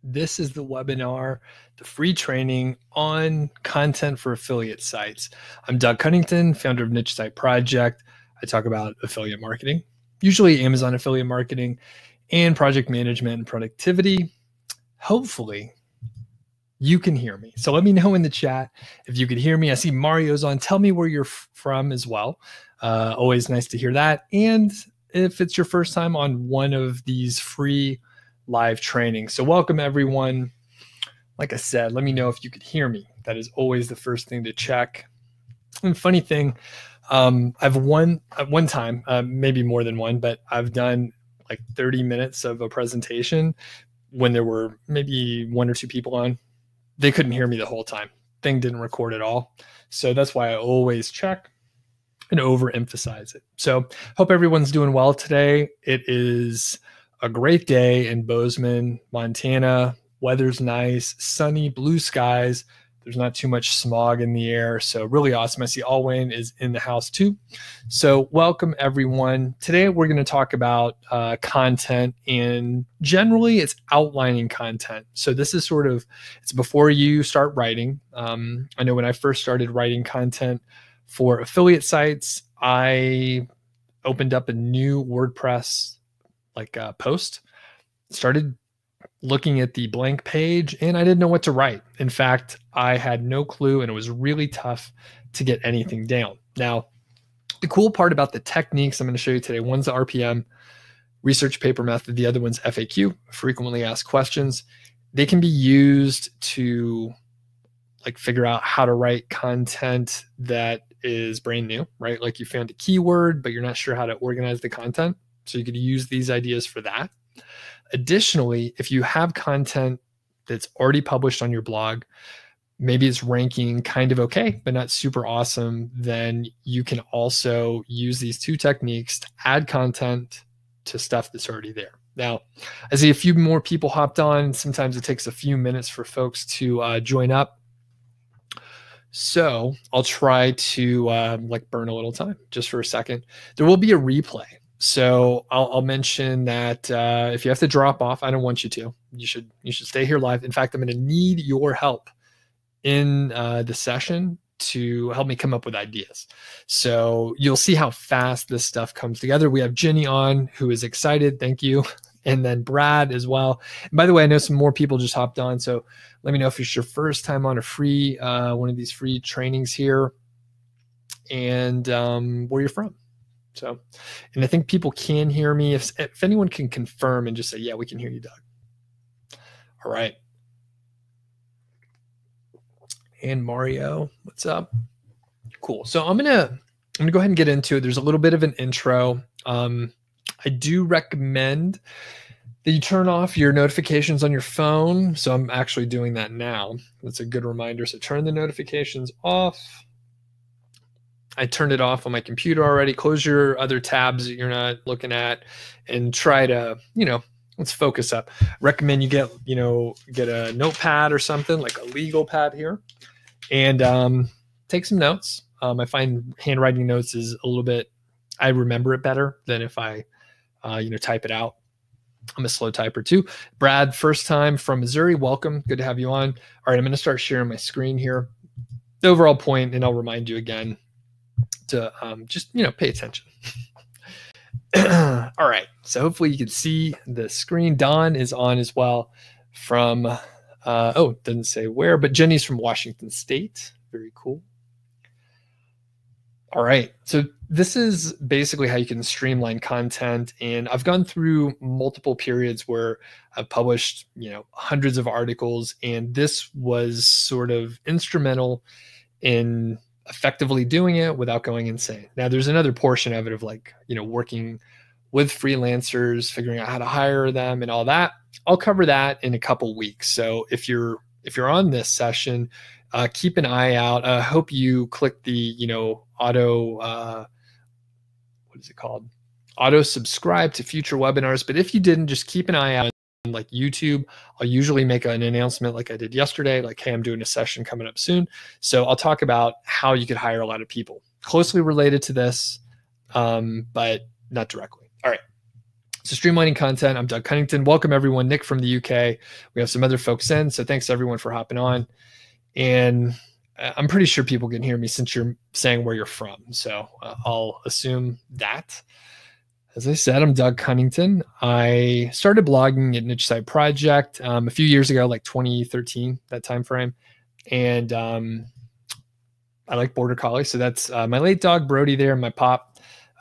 This is the webinar, the free training on content for affiliate sites. I'm Doug Cunnington, founder of Niche Site Project. I talk about affiliate marketing, usually Amazon affiliate marketing, and project management and productivity. Hopefully, you can hear me. So let me know in the chat if you could hear me. I see Mario's on. Tell me where you're from as well. Always nice to hear that. And if it's your first time on one of these free live trainings. So welcome everyone. Like I said, let me know if you could hear me. That is always the first thing to check. And funny thing, I've one time, maybe more than one, but I've done like 30 minutes of a presentation when there were maybe one or two people on. They couldn't hear me the whole time. Thing didn't record at all. So that's why I always check and overemphasize it. So hope everyone's doing well today. It is a great day in Bozeman, Montana. Weather's nice, sunny, blue skies. There's not too much smog in the air. So really awesome. I see Alwyn is in the house too. So welcome everyone. Today we're going to talk about content, and generally it's outlining content. So this is sort of, it's before you start writing. I know when I first started writing content for affiliate sites, I opened up a new WordPress post, started looking at the blank page, and I didn't know what to write. In fact, I had no clue, and it was really tough to get anything down. Now, the cool part about the techniques I'm going to show you today, one's the RPM, research paper method. The other one's FAQ, frequently asked questions. They can be used to figure out how to write content that is brand new, right? Like you found a keyword, but you're not sure how to organize the content. So you could use these ideas for that. Additionally, if you have content that's already published on your blog, maybe it's ranking kind of okay, but not super awesome, then you can also use these two techniques to add content to stuff that's already there. Now, I see a few more people hopped on. Sometimes it takes a few minutes for folks to join up. So I'll try to burn a little time just for a second. There will be a replay. So I'll mention that if you have to drop off, I don't want you to. You should stay here live. In fact, I'm going to need your help in the session to help me come up with ideas. So you'll see how fast this stuff comes together. We have Jenny on, who is excited. Thank you. And then Brad as well. And by the way, I know some more people just hopped on. So let me know if it's your first time on a free one of these free trainings here, and where you're from. So, and I think people can hear me. If anyone can confirm and just say, yeah, we can hear you, Doug. All right. And Mario, what's up? Cool. So I'm gonna go ahead and get into it. There's a little bit of an intro. I do recommend that you turn off your notifications on your phone. So I'm actually doing that now. That's a good reminder. So turn the notifications off. I turned it off on my computer already. Close your other tabs that you're not looking at, and try to, let's focus up. Recommend you get a notepad or something, like a legal pad here, and take some notes. I find handwriting notes is a little bit, I remember it better than if I, type it out. I'm a slow typer too. Brad, first time from Missouri. Welcome. Good to have you on. All right. I'm going to start sharing my screen here. The overall point, and I'll remind you again to just, pay attention. All right. So hopefully you can see the screen. Don is on as well from, doesn't say where, but Jenny's from Washington State. Very cool. All right. So this is basically how you can streamline content. And I've gone through multiple periods where I've published, hundreds of articles, and this was sort of instrumental in effectively doing it without going insane. Now there's another portion of it of working with freelancers, figuring out how to hire them and all that. I'll cover that in a couple weeks. So if you're on this session, keep an eye out. I hope you click the, auto subscribe to future webinars. But if you didn't, just keep an eye out. Like YouTube, I'll usually make an announcement like I did yesterday, like, hey, I'm doing a session coming up soon. So I'll talk about how you could hire a lot of people closely related to this, but not directly. All right. So streamlining content, I'm Doug Cunnington. Welcome everyone. Nick from the UK. We have some other folks in, so thanks everyone for hopping on. And I'm pretty sure people can hear me since you're saying where you're from. So I'll assume that. As I said, I'm Doug Cunnington. I started blogging at Niche Site Project a few years ago, like 2013, that time frame. And I like Border Collie. So that's my late dog, Brody, there, and my pop.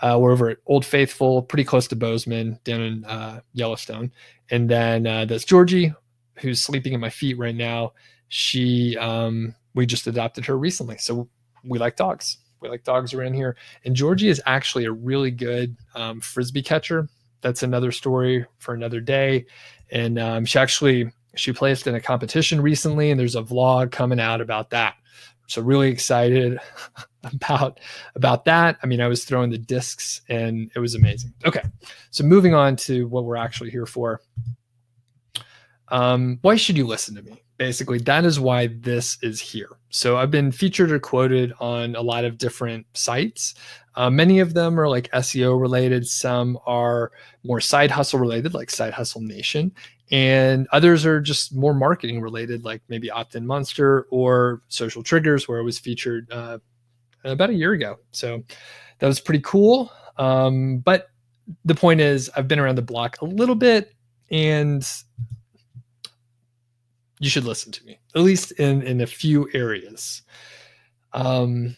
We're over at Old Faithful, pretty close to Bozeman, down in Yellowstone. And then that's Georgie, who's sleeping at my feet right now. We just adopted her recently. So we like dogs. We like dogs around here. And Georgie is actually a really good Frisbee catcher. That's another story for another day. And she placed in a competition recently, and there's a vlog coming out about that. So really excited about that. I mean, I was throwing the discs and it was amazing. Okay. So moving on to what we're actually here for. Why should you listen to me? Basically, that is why this is here. So I've been featured or quoted on a lot of different sites. Many of them are like SEO related. Some are more side hustle related, like Side Hustle Nation. And others are just more marketing related, like maybe Opt-in Monster or Social Triggers, where I was featured about a year ago. So that was pretty cool. But the point is, I've been around the block a little bit, and you should listen to me, at least in a few areas. I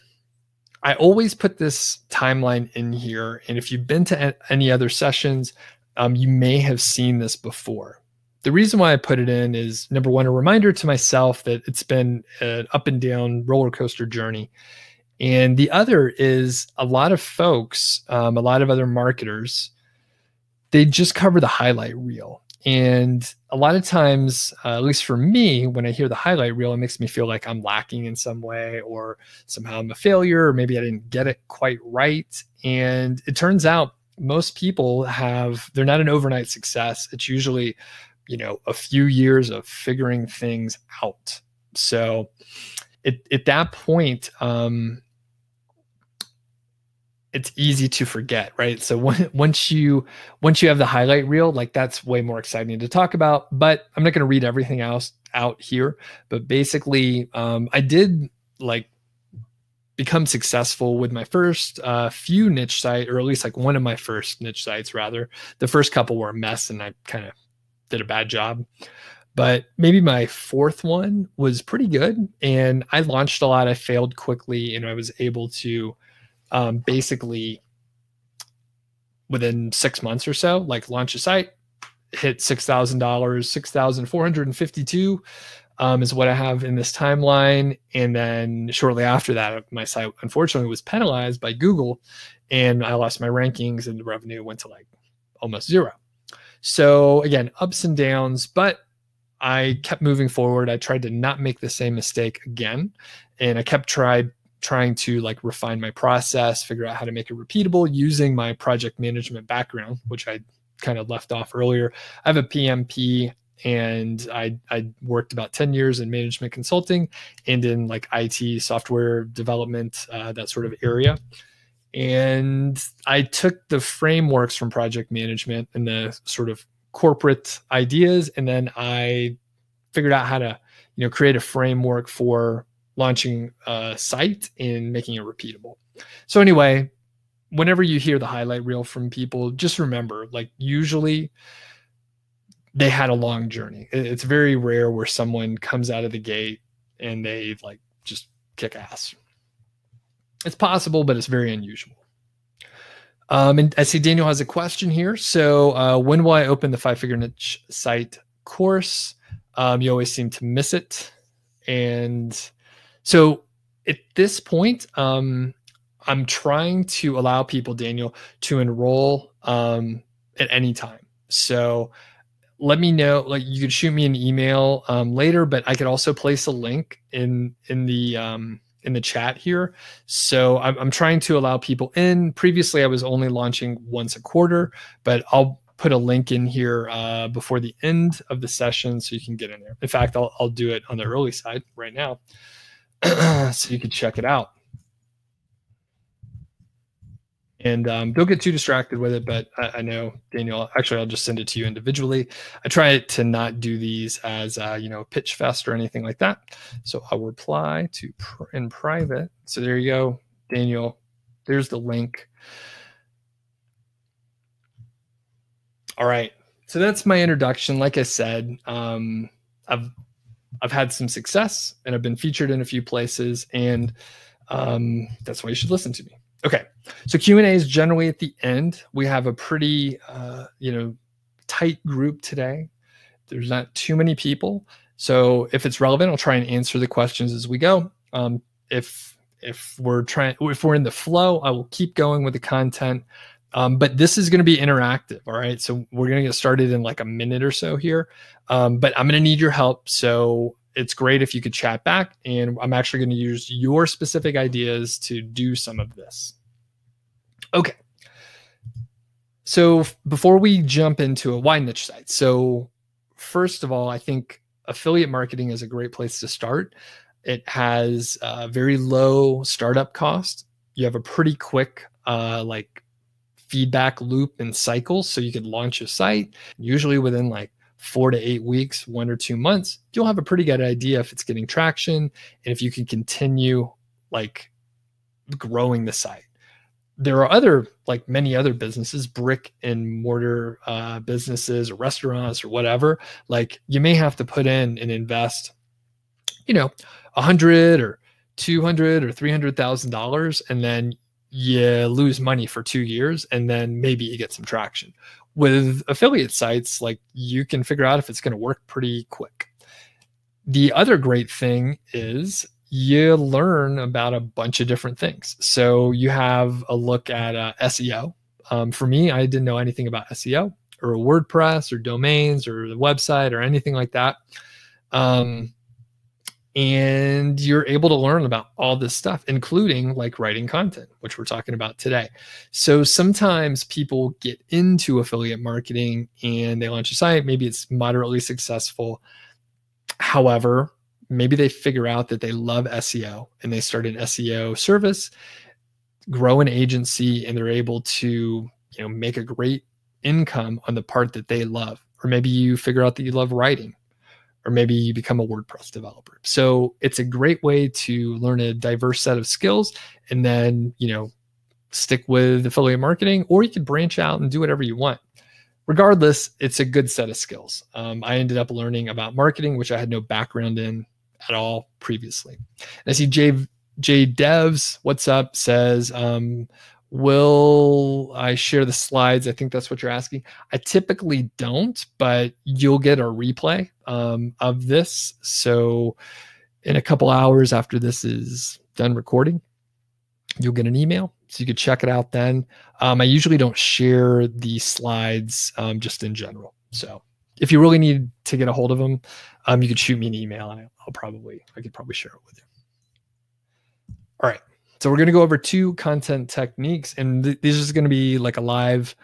always put this timeline in here. And if you've been to any other sessions, you may have seen this before. The reason why I put it in is, number one, a reminder to myself that it's been an up and down roller coaster journey. And the other is a lot of folks, a lot of other marketers, they just cover the highlight reel. And a lot of times, at least for me, when I hear the highlight reel, it makes me feel like I'm lacking in some way, or somehow I'm a failure, or maybe I didn't get it quite right. And it turns out most people they're not an overnight success. It's usually, a few years of figuring things out. So at that point, it's easy to forget, right? So once you have the highlight reel, like that's way more exciting to talk about. But I'm not going to read everything else out here. But basically, I did become successful with my first few niche site, or at least like one of my first niche sites, rather. The first couple were a mess, and I kind of did a bad job. But maybe my fourth one was pretty good, and I launched a lot. I failed quickly, and I was able to basically within 6 months or so, launch a site, hit $6,000, 6,452 is what I have in this timeline. And then shortly after that, my site unfortunately was penalized by Google, and I lost my rankings, and the revenue went to almost zero. So again, ups and downs, but I kept moving forward. I tried to not make the same mistake again. And I kept trying to refine my process, figure out how to make it repeatable using my project management background, which I kind of left off earlier. I have a PMP, and I worked about 10 years in management consulting and in IT software development, that sort of area. And I took the frameworks from project management and the sort of corporate ideas, and then I figured out how to, create a framework for launching a site and making it repeatable. So anyway, whenever you hear the highlight reel from people, just remember, usually they had a long journey. It's very rare where someone comes out of the gate and they just kick ass. It's possible, but it's very unusual. And I see Daniel has a question here. So when will I open the 5-figure niche site course? You always seem to miss it. And so at this point, I'm trying to allow people, Daniel, to enroll at any time. So let me know, you could shoot me an email later, but I could also place a link in the chat here. So I'm trying to allow people in. Previously, I was only launching once a quarter, but I'll put a link in here before the end of the session so you can get in there. In fact, I'll do it on the early side right now so you can check it out. And don't get too distracted with it, but I know, Daniel, actually, I'll just send it to you individually. I try to not do these as, pitch fest or anything like that. So I'll reply to in private. So there you go, Daniel. There's the link. All right. So that's my introduction. Like I said, I've had some success and I've been featured in a few places, and that's why you should listen to me. Okay, so Q&A is generally at the end. We have a pretty, tight group today. There's not too many people. So if it's relevant, I'll try and answer the questions as we go. If we're in the flow, I will keep going with the content. But this is going to be interactive. All right. So we're going to get started in like a minute or so here. But I'm going to need your help. So it's great if you could chat back, and I'm actually going to use your specific ideas to do some of this. Okay. So before we jump into a wide niche site, so first of all, I think affiliate marketing is a great place to start. It has a very low startup cost. You have a pretty quick, feedback loop and cycle. So you could launch a site usually within like 4 to 8 weeks, 1 or 2 months. You'll have a pretty good idea if it's getting traction and if you can continue like growing the site. There are many other businesses, brick and mortar businesses or restaurants or whatever. Like you may have to put in and invest, $100 or $200 or $300,000, and then you lose money for 2 years, and then maybe you get some traction. With affiliate sites, like you can figure out if it's going to work pretty quick. The other great thing is you learn about a bunch of different things. So you have a look at SEO. For me, I didn't know anything about SEO or WordPress or domains or the website or anything like that. And you're able to learn about all this stuff, including like writing content, which we're talking about today. So sometimes people get into affiliate marketing and they launch a site. Maybe it's moderately successful. However, maybe they figure out that they love SEO and they start an SEO service, grow an agency, and they're able to, make a great income on the part that they love. Or maybe you figure out that you love writing, or maybe you become a WordPress developer. So it's a great way to learn a diverse set of skills and then, stick with affiliate marketing, or you could branch out and do whatever you want. Regardless, it's a good set of skills. I ended up learning about marketing, which I had no background in at all previously. And I see Jay Devs, what's up, says, will I share the slides? I think that's what you're asking. I typically don't, but you'll get a replay of this. So in a couple hours after this is done recording, you'll get an email. So you could check it out then. I usually don't share the slides just in general. So if you really need to get a hold of them, you could shoot me an email and I could probably share it with you. All right. So we're going to go over 2 content techniques, and these is going to be like a live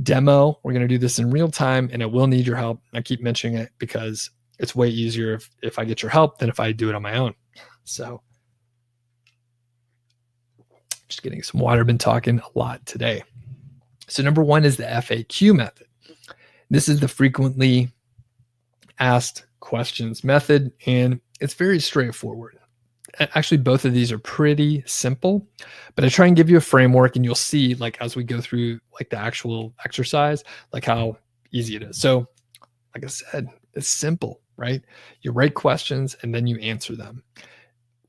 demo. We're going to do this in real time, and I will need your help. I keep mentioning it because it's way easier if I get your help than if I do it on my own. So just getting some water. Been talking a lot today. So number 1 is the FAQ method. This is the frequently asked questions method, and it's very straightforward. Actually, both of these are pretty simple, but I try and give you a framework, and you'll see like as we go through like the actual exercise, like how easy it is. So like I said, it's simple, right? You write questions and then you answer them.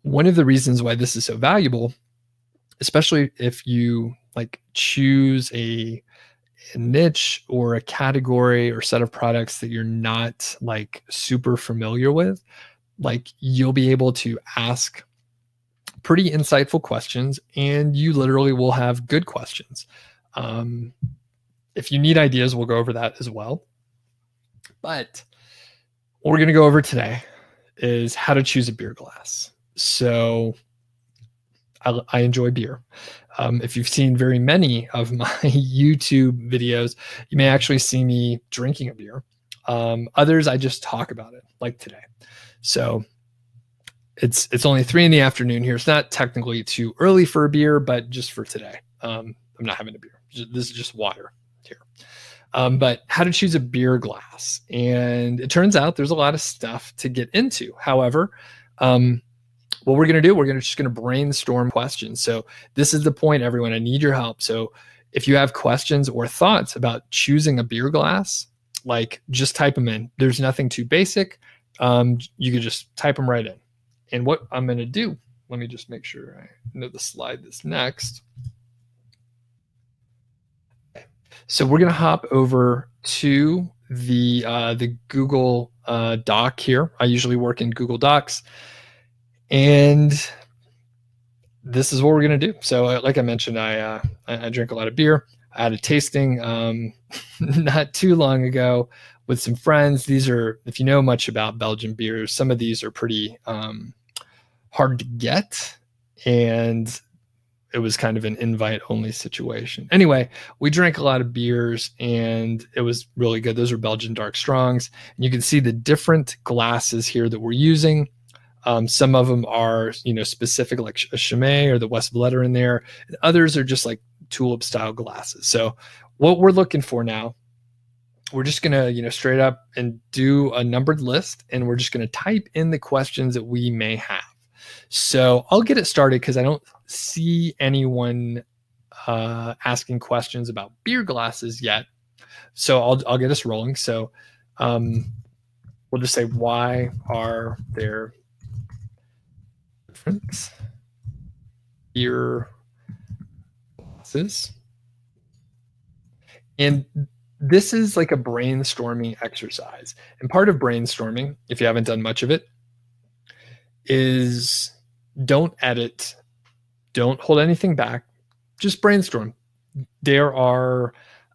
One of the reasons why this is so valuable, especially if you like choose a niche or a category or set of products that you're not like super familiar with, like you'll be able to ask pretty insightful questions, and you literally will have good questions. If you need ideas, we'll go over that as well. But what we're going to go over today is how to choose a beer glass. So I enjoy beer. If you've seen very many of my YouTube videos, you may actually see me drinking a beer. Others, I just talk about it, like today. So it's only 3 p.m. here. It's not technically too early for a beer, but just for today. I'm not having a beer. This is just water here. But how to choose a beer glass. And it turns out there's a lot of stuff to get into. However, what we're going to do, we're just going to brainstorm questions. So this is the point, everyone. I need your help. So if you have questions or thoughts about choosing a beer glass, like just type them in. There's nothing too basic. You could just type them right in. And what I'm going to do, let me just make sure I know the slide that's next. So we're going to hop over to the Google Doc here. I usually work in Google Docs. And this is what we're going to do. So like I mentioned, I drink a lot of beer. I had a tasting not too long ago with some friends. These are, if you know much about Belgian beers, some of these are pretty hard to get. And it was kind of an invite only situation. Anyway, we drank a lot of beers and it was really good. Those are Belgian dark strongs. And you can see the different glasses here that we're using. Some of them are, specific, like a Chimay or the Westvleteren in there. And others are just like tulip style glasses. So what we're looking for now, we're just going to, straight up and do a numbered list. And we're just going to type in the questions that we may have. So I'll get it started because I don't see anyone asking questions about beer glasses yet. So I'll get us rolling. So we'll just say, why are there different beer glasses? And this is like a brainstorming exercise. And part of brainstorming, if you haven't done much of it, is don't edit, don't hold anything back, just brainstorm. There are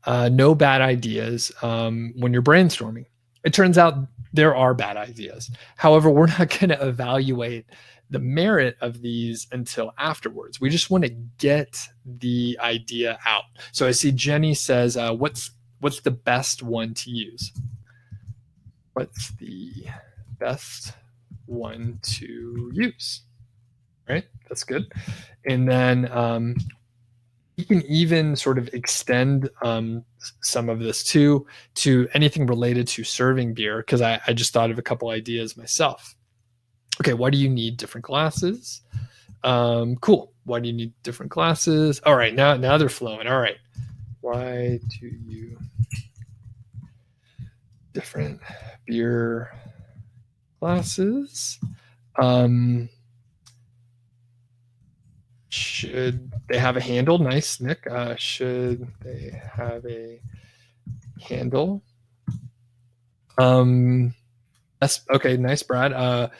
no bad ideas when you're brainstorming. It turns out there are bad ideas. However, we're not going to evaluate the merit of these until afterwards. We just want to get the idea out. So I see Jenny says, what's the best one to use? What's the best one to use? Right? That's good. And then you can even sort of extend some of this to anything related to serving beer, because I just thought of a couple ideas myself. Okay, why do you need different glasses? Cool. Why do you need different glasses? All right, now they're flowing. All right. Why do you different beer glasses? Should they have a handle? Nice, Nick. Should they have a handle? That's okay. Nice, Brad.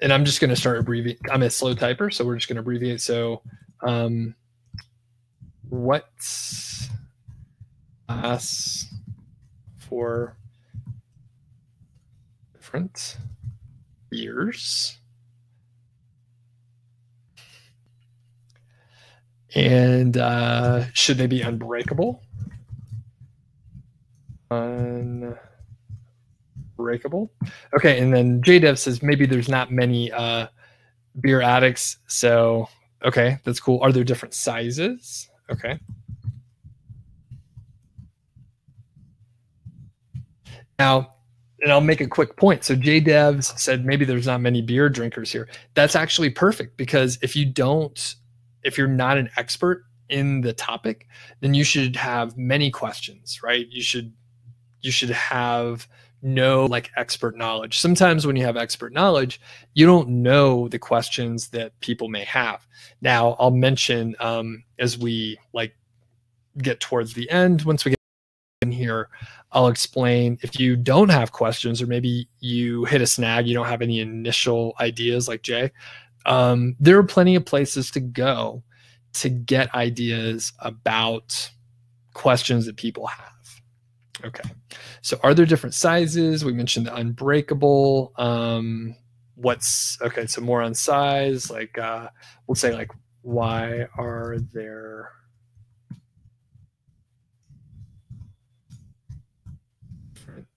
And I'm just going to start abbreviating. I'm a slow typer, so we're just going to abbreviate. So, what's class for different beers? And should they be unbreakable? Unbreakable. Okay, and then JDev says maybe there's not many beer addicts. So, okay, that's cool. Are there different sizes? Okay. Now, and I'll make a quick point. So JDevs said maybe there's not many beer drinkers here. That's actually perfect, because if you're not an expert in the topic, then you should have many questions, right? You should have no like expert knowledge. Sometimes when you have expert knowledge, you don't know the questions that people may have. Now, I'll mention as we like get towards the end, once we get in here, I'll explain if you don't have questions, or maybe you hit a snag, you don't have any initial ideas like Jay. There are plenty of places to go to get ideas about questions that people have. Okay, so are there different sizes? We mentioned the unbreakable. Okay, so more on size, like we'll say like, why are there different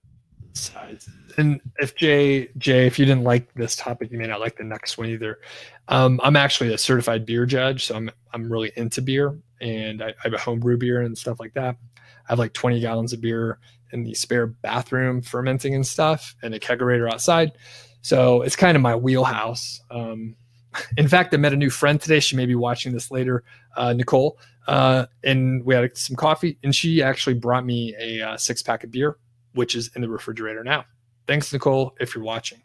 sizes. And if Jay, if you didn't like this topic, you may not like the next one either. I'm actually a certified beer judge, so I'm really into beer, and I have a homebrew beer and stuff like that. I have like 20 gallons of beer in the spare bathroom fermenting and stuff, and a kegerator outside. So it's kind of my wheelhouse. In fact, I met a new friend today. She may be watching this later, Nicole, and we had some coffee, and she actually brought me a 6-pack of beer, which is in the refrigerator now. Thanks, Nicole, if you're watching.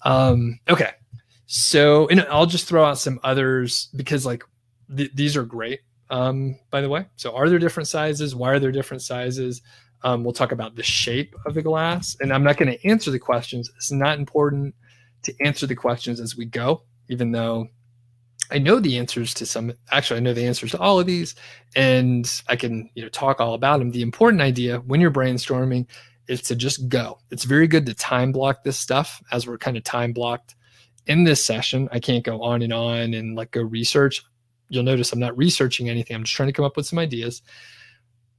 Okay. So, and I'll just throw out some others because like these are great, by the way. So are there different sizes? Why are there different sizes? We'll talk about the shape of the glass, and I'm not going to answer the questions. It's not important to answer the questions as we go, even though I know the answers to some. Actually, I know the answers to all of these, and I can talk all about them. The important idea when you're brainstorming is to just go. It's very good to time block this stuff, as we're kind of time blocked in this session. I can't go on and like go research. You'll notice I'm not researching anything. I'm just trying to come up with some ideas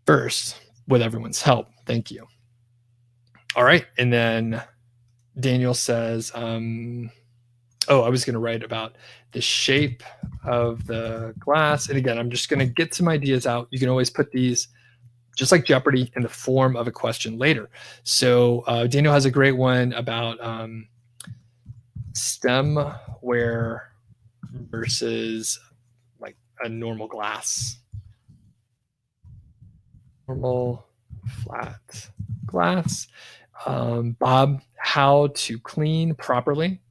first with everyone's help. Thank you. All right. And then Daniel says, oh, I was going to write about the shape of the glass. And again, I'm just going to get some ideas out. You can always put these, just like Jeopardy, in the form of a question later. So Daniel has a great one about stemware versus like a normal glass. Normal flat glass. Bob, how to clean properly.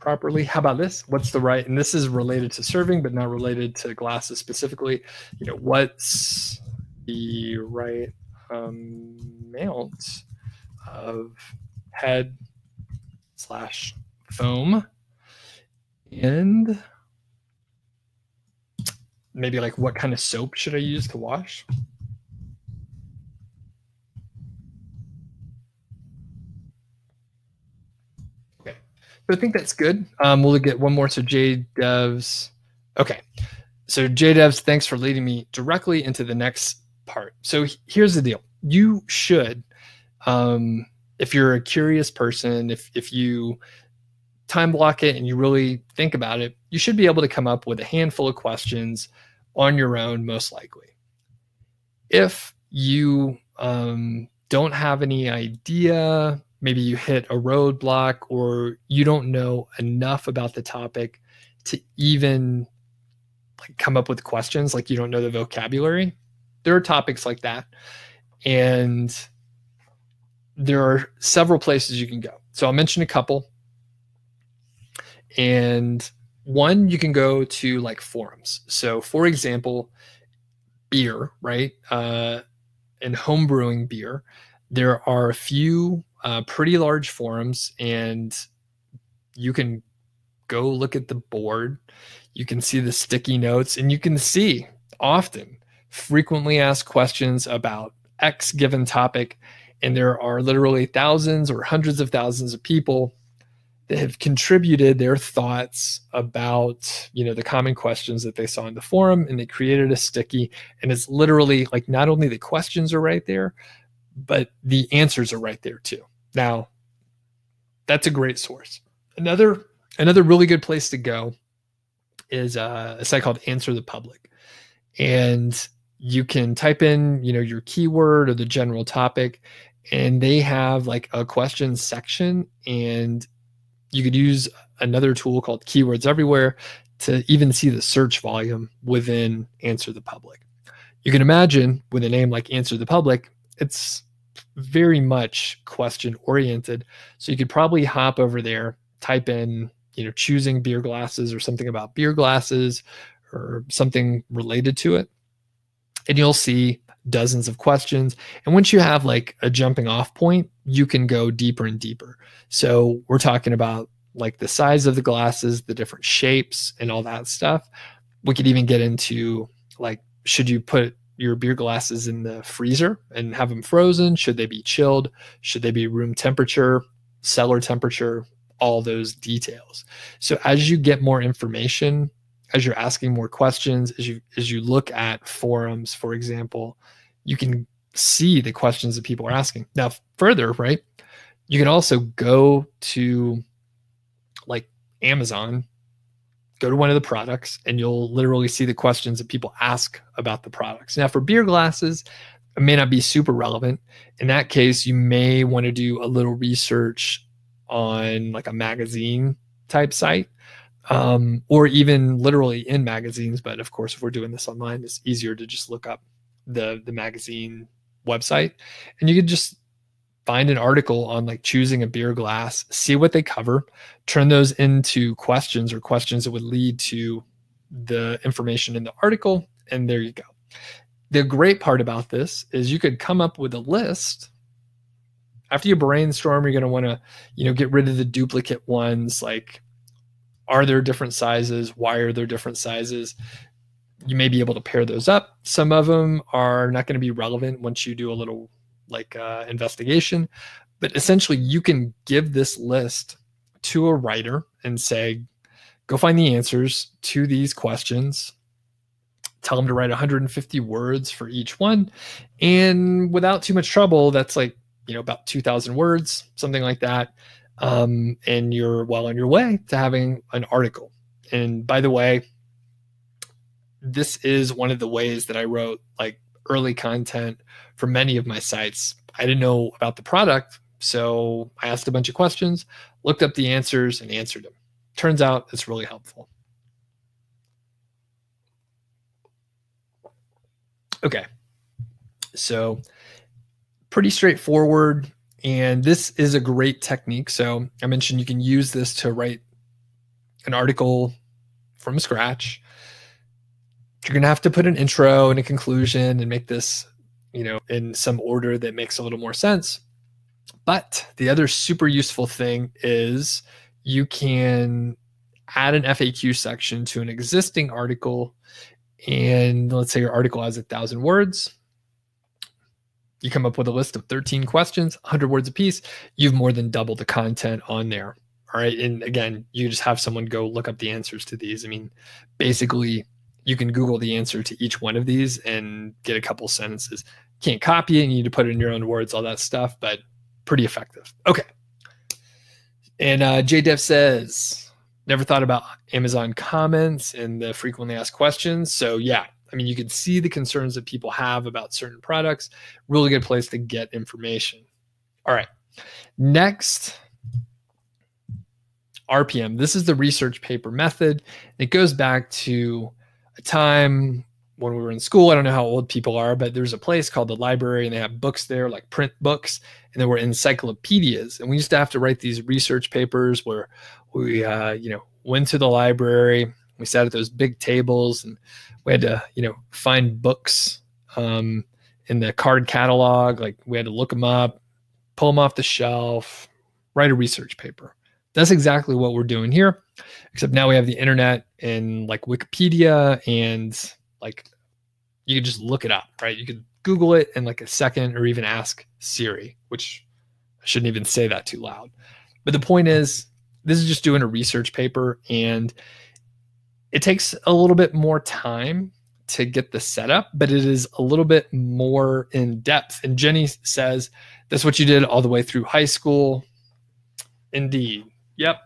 How about this? What's the right, and this is related to serving, but not related to glasses specifically. What's the right amount of head/foam, and maybe like what kind of soap should I use to wash? Okay, so I think that's good. We'll get one more. So JDevs. Okay, so JDevs, thanks for leading me directly into the next part. So here's the deal. You should, if you're a curious person, if you time block it and you really think about it, you should be able to come up with a handful of questions on your own, most likely. If you don't have any idea, maybe you hit a roadblock or you don't know enough about the topic to even like come up with questions, like you don't know the vocabulary. There are topics like that. And there are several places you can go. So I'll mention a couple. And one, you can go to like forums. So for example, beer, right? And home brewing beer, there are a few pretty large forums, and you can go look at the board. You can see the sticky notes, and you can see often frequently asked questions about X given topic. And there are literally thousands or hundreds of thousands of people that have contributed their thoughts about, the common questions that they saw in the forum, and they created a sticky. And it's literally like not only the questions are right there, but the answers are right there too. Now, that's a great source. Another really good place to go is a site called Answer the Public. And you can type in, your keyword or the general topic, and they have like a questions section, and you could use another tool called Keywords Everywhere to even see the search volume within Answer the Public. You can imagine with a name like Answer the Public, it's very much question oriented. So you could probably hop over there, type in, choosing beer glasses or something about beer glasses or something related to it. And you'll see dozens of questions. And once you have like a jumping off point, you can go deeper and deeper. So we're talking about like the size of the glasses, the different shapes and all that stuff. We could even get into like, should you put your beer glasses in the freezer and have them frozen? Should they be chilled? Should they be room temperature, cellar temperature, all those details. So as you get more information as you're asking more questions, as you look at forums, for example, you can see the questions that people are asking. Now, further, right, you can also go to like Amazon, go to one of the products, and you'll literally see the questions that people ask about the products. Now, for beer glasses, it may not be super relevant. In that case, you may want to do a little research on like a magazine type site, or even literally in magazines. But of course, if we're doing this online, it's easier to just look up the magazine website, and you could just find an article on like choosing a beer glass, see what they cover, turn those into questions or questions that would lead to the information in the article, and there you go. The great part about this is you could come up with a list. After you brainstorm, you're going to want to, get rid of the duplicate ones. Like, are there different sizes? Why are there different sizes? You may be able to pair those up. Some of them are not going to be relevant once you do a little investigation, but essentially you can give this list to a writer and say, go find the answers to these questions. Tell them to write 150 words for each one. And without too much trouble, that's like, about 2,000 words, something like that. And you're well on your way to having an article. And by the way, this is one of the ways that I wrote like early content for many of my sites. I didn't know about the product, so I asked a bunch of questions, looked up the answers, and answered them. Turns out it's really helpful. Okay, so pretty straightforward, and this is a great technique. So I mentioned you can use this to write an article from scratch. You're going to have to put an intro and a conclusion and make this, in some order that makes a little more sense. But the other super useful thing is you can add an FAQ section to an existing article. And let's say your article has 1,000 words. You come up with a list of 13 questions, 100 words a piece. You've more than doubled the content on there. All right. And again, you just have someone go look up the answers to these. I mean, basically, you can Google the answer to each one of these and get a couple sentences. Can't copy it. You need to put it in your own words, all that stuff, but pretty effective. Okay. And JDev says, never thought about Amazon comments and the frequently asked questions. So yeah, I mean, you can see the concerns that people have about certain products. Really good place to get information. All right. Next, RPM. This is the research paper method. It goes back to a time when we were in school. I don't know how old people are, but there's a place called the library, and they have books there, like print books, and there were encyclopedias. And we used to have to write these research papers where we, went to the library. We sat at those big tables, and we had to, find books in the card catalog. Like, we had to look them up, pull them off the shelf, write a research paper. That's exactly what we're doing here, except now we have the internet and like Wikipedia, and like you could just look it up, right? You could Google it in like a second, or even ask Siri, which I shouldn't even say that too loud. But the point is, this is just doing a research paper, and it takes a little bit more time to get the setup, but it is a little bit more in depth. And Jenny says, that's what you did all the way through high school. Indeed. Yep.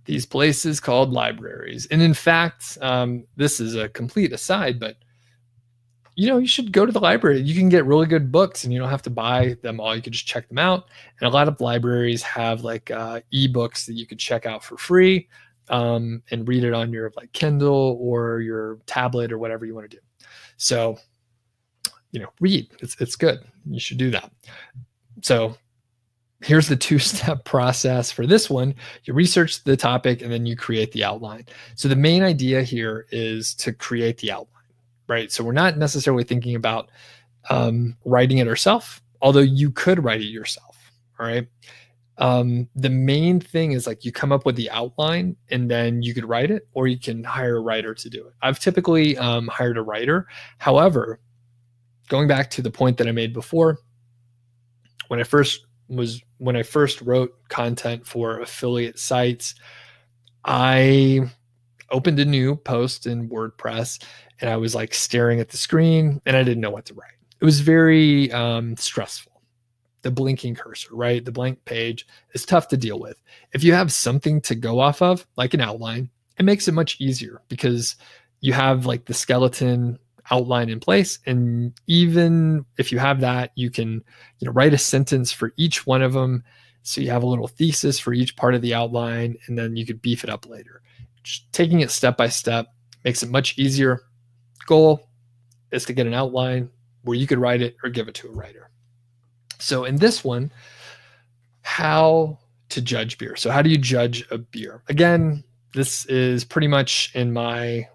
These places called libraries. And in fact, this is a complete aside, but you should go to the library. You can get really good books, and you don't have to buy them all. You can just check them out. And a lot of libraries have like ebooks that you could check out for free, and read it on your like Kindle or your tablet or whatever you want to do. So, read. It's good. You should do that. So here's the two-step process for this one. You research the topic, and then you create the outline. So the main idea here is to create the outline, right? So we're not necessarily thinking about writing it ourselves, although you could write it yourself, all right? The main thing is like you come up with the outline, and then you could write it, or you can hire a writer to do it. I've typically hired a writer. However, going back to the point that I made before, when I first wrote content for affiliate sites, I opened a new post in WordPress, and I was like staring at the screen and I didn't know what to write. It was very stressful. The blinking cursor, right? The blank page is tough to deal with. If you have something to go off of, like an outline, it makes it much easier because you have like the skeleton outline in place. And even if you have that, you can, write a sentence for each one of them. So you have a little thesis for each part of the outline, and then you could beef it up later. Just taking it step by step makes it much easier. Goal is to get an outline where you could write it or give it to a writer. So in this one, how to judge beer. So how do you judge a beer? Again, this is pretty much in my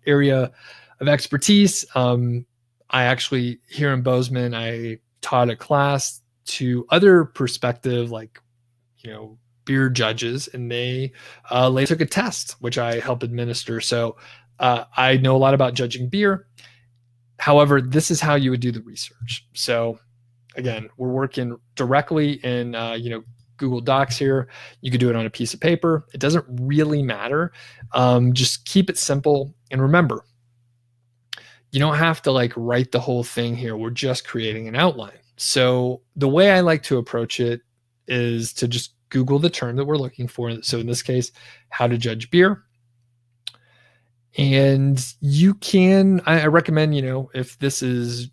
area of expertise. I actually, here in Bozeman, I taught a class to other prospective, beer judges, and they took a test, which I help administer. So I know a lot about judging beer. However, this is how you would do the research. So again, we're working directly in, Google Docs here. You could do it on a piece of paper. It doesn't really matter. Just keep it simple. And remember, you don't have to write the whole thing here. We're just creating an outline. So the way I like to approach it is to just Google the term that we're looking for. So in this case, how to judge beer. And you can, I recommend, if this is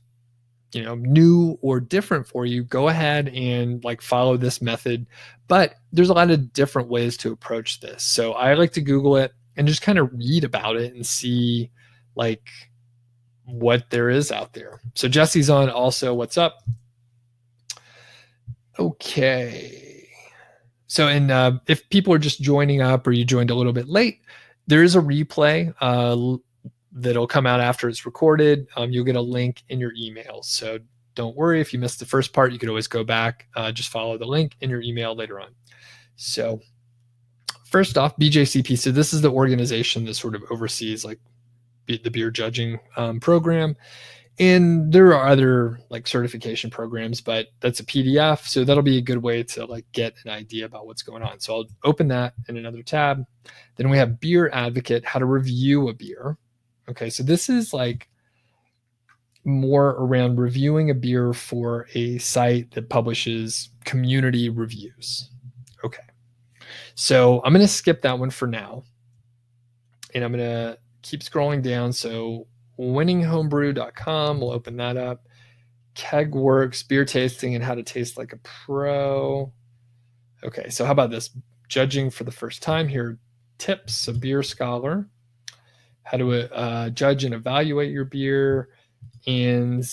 new or different for you, go ahead and follow this method. But there's a lot of different ways to approach this. So I like to Google it and just kind of read about it and see what there is out there. So Jesse's on also. What's up? Okay. So, and if people are just joining up or you joined a little bit late, there is a replay that'll come out after it's recorded. You'll get a link in your email. So don't worry if you missed the first part, you could always go back, just follow the link in your email later on. So first off, BJCP. So this is the organization that sort of oversees the beer judging program. And there are other certification programs, but that's a PDF. So that'll be a good way to get an idea about what's going on. So I'll open that in another tab. Then we have Beer Advocate, how to review a beer. Okay, so this is more around reviewing a beer for a site that publishes community reviews. Okay, so I'm going to skip that one for now. And I'm going to keep scrolling down. So winninghomebrew.com, we'll open that up. Kegworks, beer tasting and how to taste like a pro. Okay, so how about this? Judging for the first time here, tips, a beer scholar. How to judge and evaluate your beer, and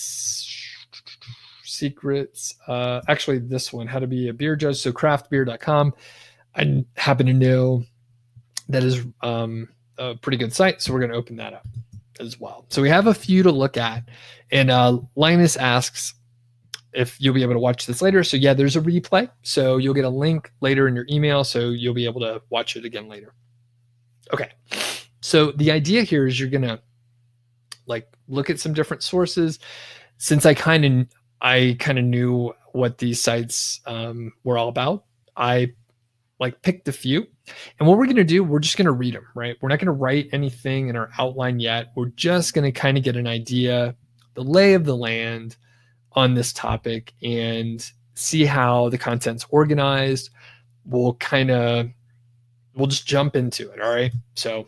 secrets. Actually, this one, how to be a beer judge. So craftbeer.com. I happen to know that is a pretty good site, so we're going to open that up as well. So we have a few to look at. And Linus asks if you'll be able to watch this later. So yeah, there's a replay. So you'll get a link later in your email, so you'll be able to watch it again later. Okay. So the idea here is you're going to look at some different sources. Since I kind of knew what these sites were all about, I picked a few. And what we're going to do, we're just going to read them, right? We're not going to write anything in our outline yet. We're just going to kind of get an idea, the lay of the land on this topic, and see how the content's organized. We'll just jump into it. All right. So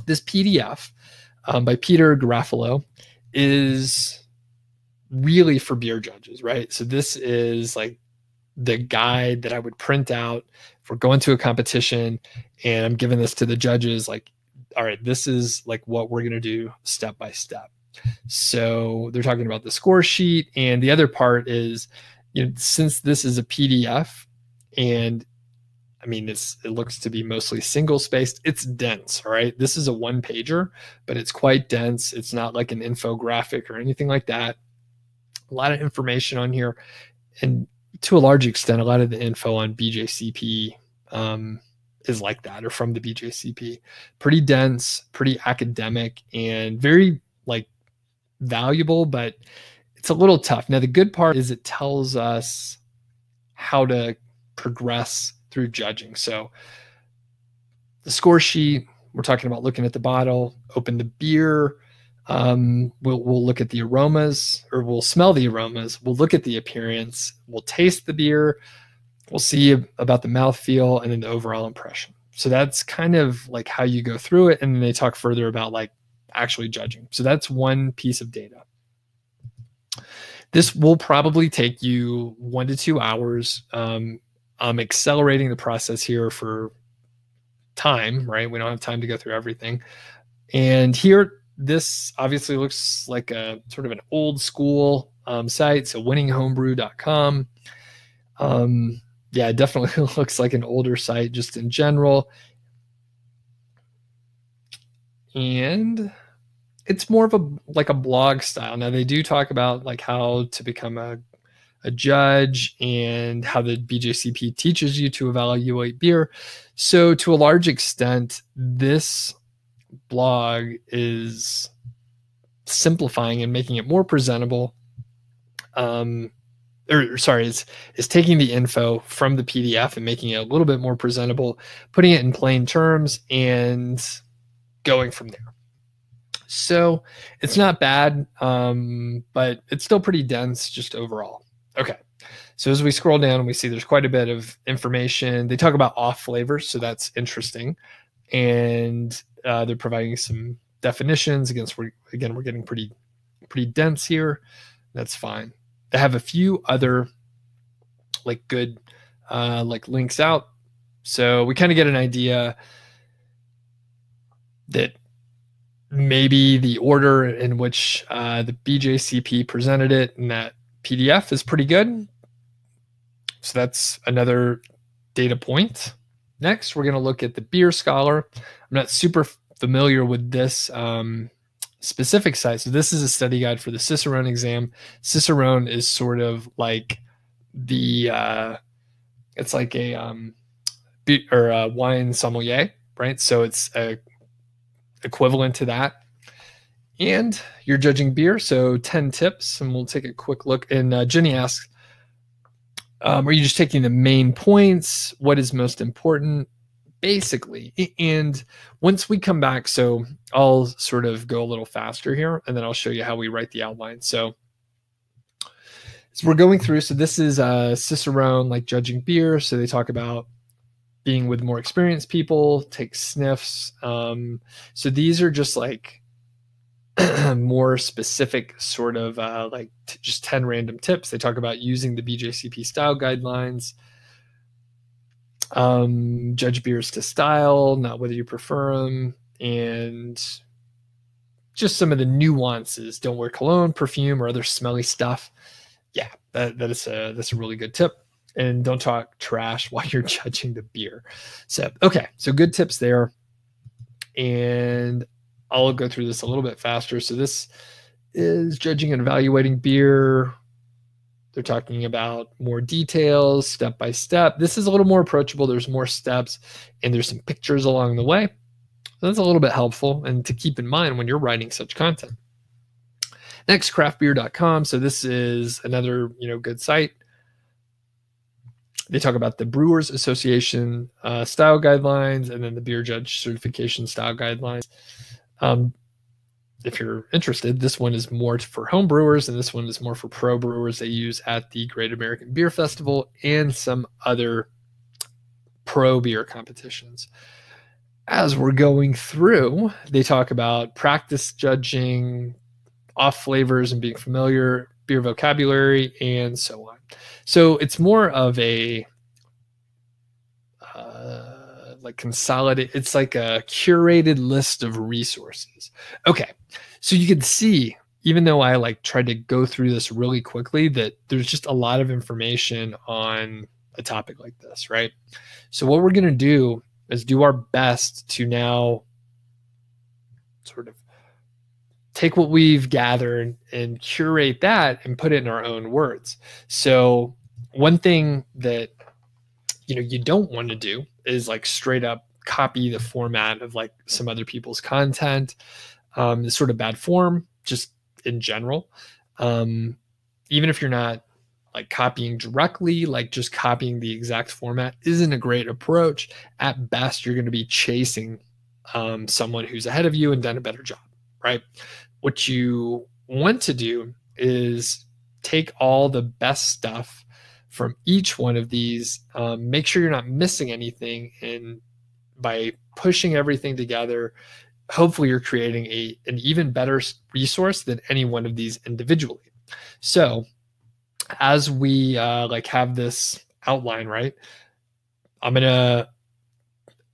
this PDF by Peter Garofalo is really for beer judges, right? So this is the guide that I would print out if we're going to a competition and I'm giving this to the judges, all right, this is what we're going to do step by step. So they're talking about the score sheet. And the other part is, since this is a PDF and it looks to be mostly single spaced, it's dense. All right. This is a one pager, but it's quite dense. It's not like an infographic or anything like that. A lot of information on here. And to a large extent, a lot of the info on BJCP is like that, or from the BJCP. Pretty dense, pretty academic, and very valuable, but it's a little tough. Now, the good part is it tells us how to progress through judging. So the score sheet, we're talking about looking at the bottle, open the beer. We'll look at the aromas, or we'll smell the aromas. We'll look at the appearance. We'll taste the beer. We'll see about the mouthfeel and then the overall impression. So that's kind of like how you go through it. And then they talk further about like actually judging. So that's one piece of data. This will probably take you 1 to 2 hours. I'm accelerating the process here for time, right? We don't have time to go through everything. And here, this obviously looks like a sort of an old school site. So winninghomebrew.com. Yeah, it definitely looks like an older site just in general. And it's more of a blog style. Now they do talk about like how to become a judge and how the BJCP teaches you to evaluate beer. So to a large extent, this blog is simplifying and making it more presentable. Is taking the info from the PDF and making it a little bit more presentable, putting it in plain terms and going from there. So it's not bad, but it's still pretty dense just overall. Okay. So as we scroll down, we see there's quite a bit of information. They talk about off flavors, so that's interesting. And they're providing some definitions. Again, we're getting pretty dense here. That's fine. They have a few other like good like links out. So we kind of get an idea that maybe the order in which the BJCP presented it in that PDF is pretty good. So that's another data point. Next, we're going to look at the Beer Scholar. I'm not super familiar with this specific site. So this is a study guide for the Cicerone exam. Cicerone is sort of like it's like a wine sommelier, right? So it's equivalent to that. And you're judging beer, so 10 tips, and we'll take a quick look. And Jenny asks, are you just taking the main points? What is most important? Basically. And once we come back, so I'll sort of go a little faster here, and then I'll show you how we write the outline. So we're going through, so this is Cicerone, like judging beer. So they talk about being with more experienced people, take sniffs. So these are just like more specific sort of just 10 random tips. They talk about using the BJCP style guidelines, judge beers to style, not whether you prefer them, and just some of the nuances. Don't wear cologne, perfume, or other smelly stuff. Yeah, that's a really good tip. And don't talk trash while you're judging the beer. So, okay, so good tips there. And I'll go through this a little bit faster. So this is judging and evaluating beer. They're talking about more details, step by step. This is a little more approachable. There's more steps, and there's some pictures along the way. So that's a little bit helpful and to keep in mind when you're writing such content. Next, craftbeer.com. So this is another, good site. They talk about the Brewers Association style guidelines, and then the Beer Judge Certification style guidelines. If you're interested, this one is more for home brewers, and this one is more for pro brewers they use at the Great American Beer Festival and some other pro beer competitions. As we're going through, they talk about practice judging, off flavors and being familiar, beer vocabulary, and so on. So it's more of a it's like a curated list of resources. Okay, so you can see, even though I tried to go through this really quickly, that there's just a lot of information on a topic like this, right? So what we're going to do is do our best to now sort of take what we've gathered and curate that and put it in our own words. So one thing that you don't want to do is straight up copy the format of some other people's content. It's sort of bad form just in general. Even if you're not copying directly, just copying the exact format isn't a great approach. At best, you're going to be chasing someone who's ahead of you and done a better job, right? What you want to do is take all the best stuff from each one of these, make sure you're not missing anything, and by pushing everything together, hopefully you're creating an even better resource than any one of these individually. So as we like have this outline, right, I've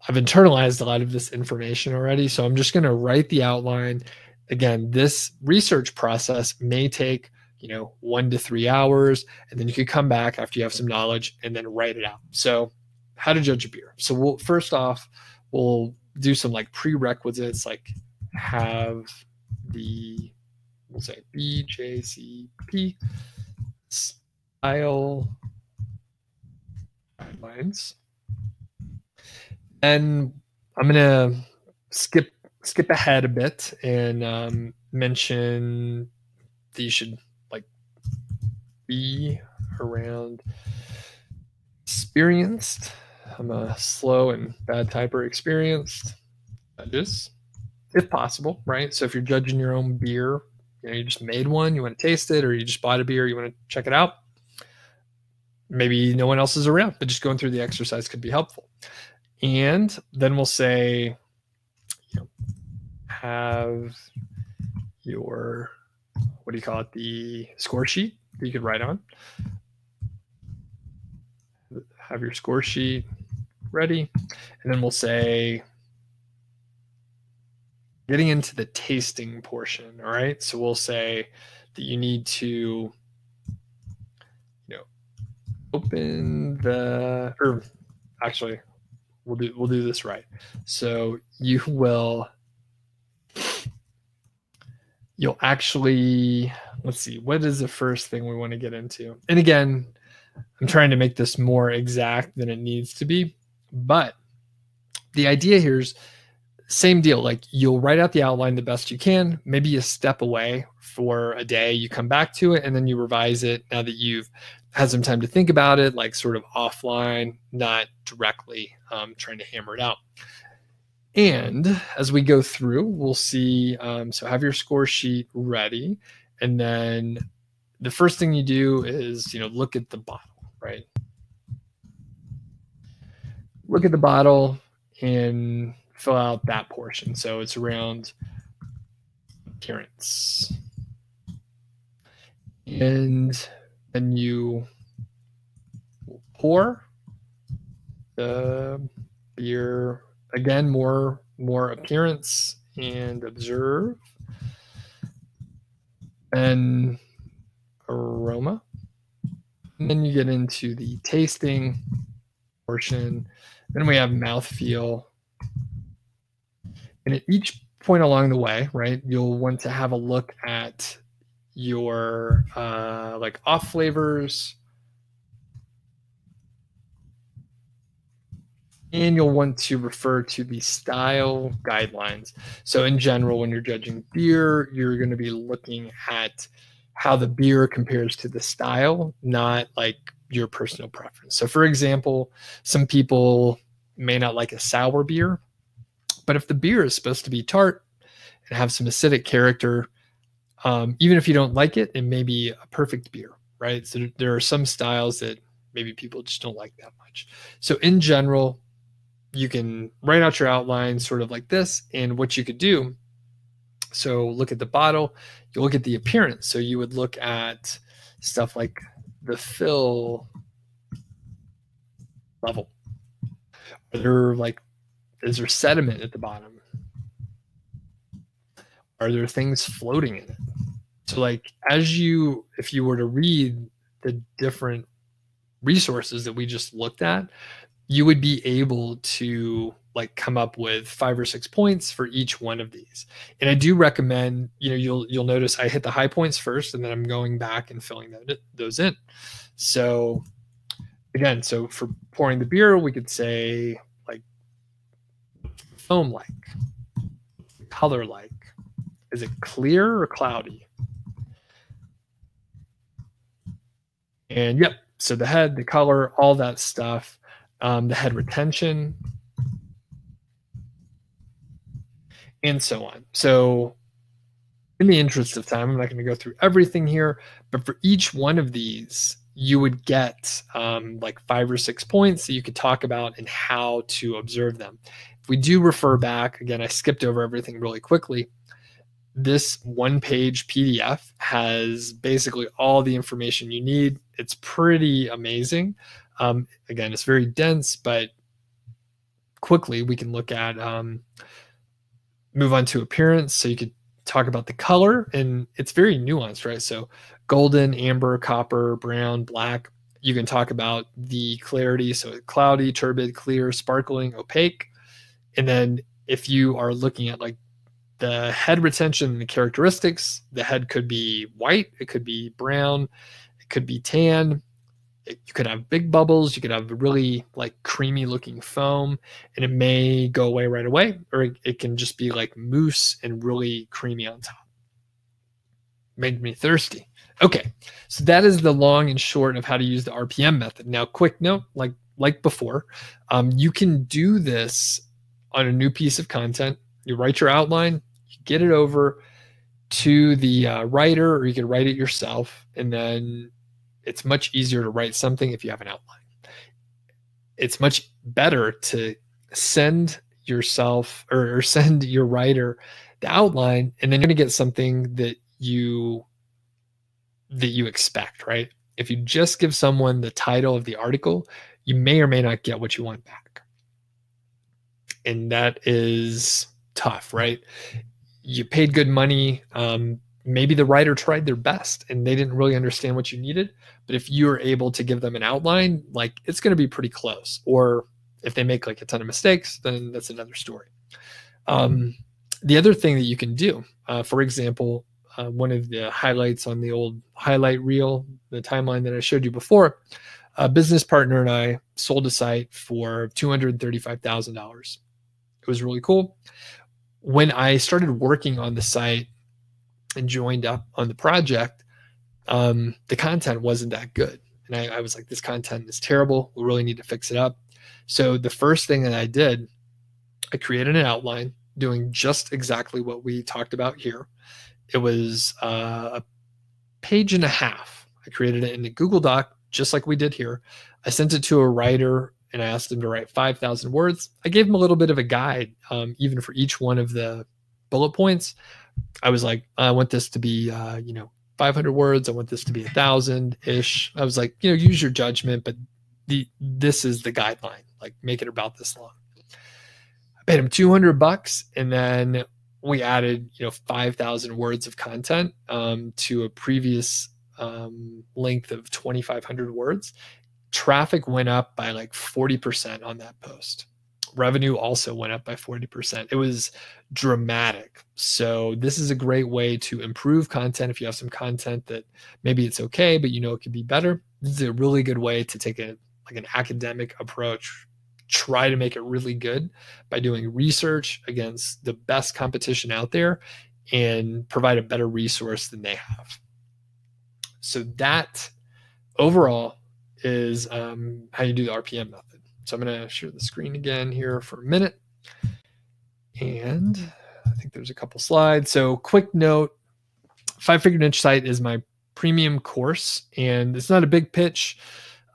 internalized a lot of this information already, so I'm just going to write the outline. Again, this research process may take 1 to 3 hours, and then you could come back after you have some knowledge and then write it out. So how to judge a beer. So first off, we'll do some like prerequisites, like have we'll say BJCP style guidelines. And I'm going to skip ahead a bit and mention that you should like be around experienced. I'm a slow and bad typer, experienced judges, if possible, right? So if you're judging your own beer, you just made one, you want to taste it, or you just bought a beer, you want to check it out. Maybe no one else is around, but just going through the exercise could be helpful. And then we'll say, have your, the score sheet that you could write on. Have your score sheet ready. And then we'll say, getting into the tasting portion, all right? So we'll say that you need to, open the, or actually, we'll do this right. So you'll actually, let's see, what is the first thing we want to get into? And again, I'm trying to make this more exact than it needs to be, but the idea here is same deal. Like you'll write out the outline the best you can, maybe you step away for a day, you come back to it, and then you revise it now that you've had some time to think about it, like sort of offline, not directly trying to hammer it out. And as we go through, we'll see, so have your score sheet ready. And then the first thing you do is, look at the bottle, right? Look at the bottle and fill out that portion. So it's around appearance. And then you pour the beer, again, more appearance and observe. And aroma. And then you get into the tasting portion. Then we have mouthfeel. And at each point along the way, right, you'll want to have a look at your like off flavors. And you'll want to refer to the style guidelines. So in general, when you're judging beer, you're going to be looking at how the beer compares to the style, not like your personal preference. So for example, some people may not like a sour beer, but if the beer is supposed to be tart and have some acidic character, even if you don't like it, it may be a perfect beer, right? So there are some styles that maybe people just don't like that much. So in general, you can write out your outline sort of like this, and what you could do, so look at the bottle, you look at the appearance. So you would look at stuff like the fill level. Is there sediment at the bottom? Are there things floating in it? So like if you were to read the different resources that we just looked at, you would be able to like come up with 5 or 6 points for each one of these. And I do recommend, you'll notice I hit the high points first, and then I'm going back and filling those in. So again, so for pouring the beer, we could say like foam like, color like, is it clear or cloudy? And yep, so the head, the color, all that stuff. The head retention. and so on. So in the interest of time, I'm not going to go through everything here, but for each one of these, you would get like 5 or 6 points that you could talk about and how to observe them. If we do refer back, again, I skipped over everything really quickly. This one-page PDF has basically all the information you need. It's pretty amazing. Again, it's very dense, but quickly we can look at, move on to appearance. So you could talk about the color, and it's very nuanced, right? So golden, amber, copper, brown, black. You can talk about the clarity, so cloudy, turbid, clear, sparkling, opaque. And then if you are looking at like the head retention and the characteristics, the head could be white, it could be brown, it could be tan. You could have big bubbles, you could have really like creamy looking foam, and it may go away right away, or it can just be like mousse and really creamy on top. Made me thirsty. Okay, so that is the long and short of how to use the RPM method. Now, quick note, like before, you can do this on a new piece of content. You write your outline, you get it over to the writer, or you can write it yourself, and then it's much easier to write something if you have an outline. It's much better to send yourself or send your writer the outline, and then you're going to get something that you expect, right? If you just give someone the title of the article, you may or may not get what you want back. And that is tough, right? You paid good money. Maybe the writer tried their best and they didn't really understand what you needed. But if you're able to give them an outline, like it's going to be pretty close. Or if they make like a ton of mistakes, then that's another story. The other thing that you can do, for example, one of the highlights on the old highlight reel, the timeline that I showed you before, a business partner and I sold a site for $235,000. It was really cool. When I started working on the site and joined up on the project, the content wasn't that good. And I was like, this content is terrible. We really need to fix it up. So the first thing that I did, I created an outline doing just exactly what we talked about here. It was a page and a half. I created it in a Google Doc, just like we did here. I sent it to a writer and I asked him to write 5,000 words. I gave him a little bit of a guide, even for each one of the bullet points. I was like, I want this to be, 500 words. I want this to be 1,000-ish. I was like, use your judgment, but this is the guideline. Like, make it about this long. I paid him $200, and then we added, 5,000 words of content to a previous length of 2,500 words. Traffic went up by like 40% on that post. Revenue also went up by 40%. It was dramatic. So this is a great way to improve content. If you have some content that maybe it's okay, but it could be better, this is a really good way to take an academic approach. Try to make it really good by doing research against the best competition out there and provide a better resource than they have. So that overall is how you do the RPM method. So I'm going to share the screen again here for a minute. And I think there's a couple slides. So quick note, 5-Figure Niche Site is my premium course, and it's not a big pitch.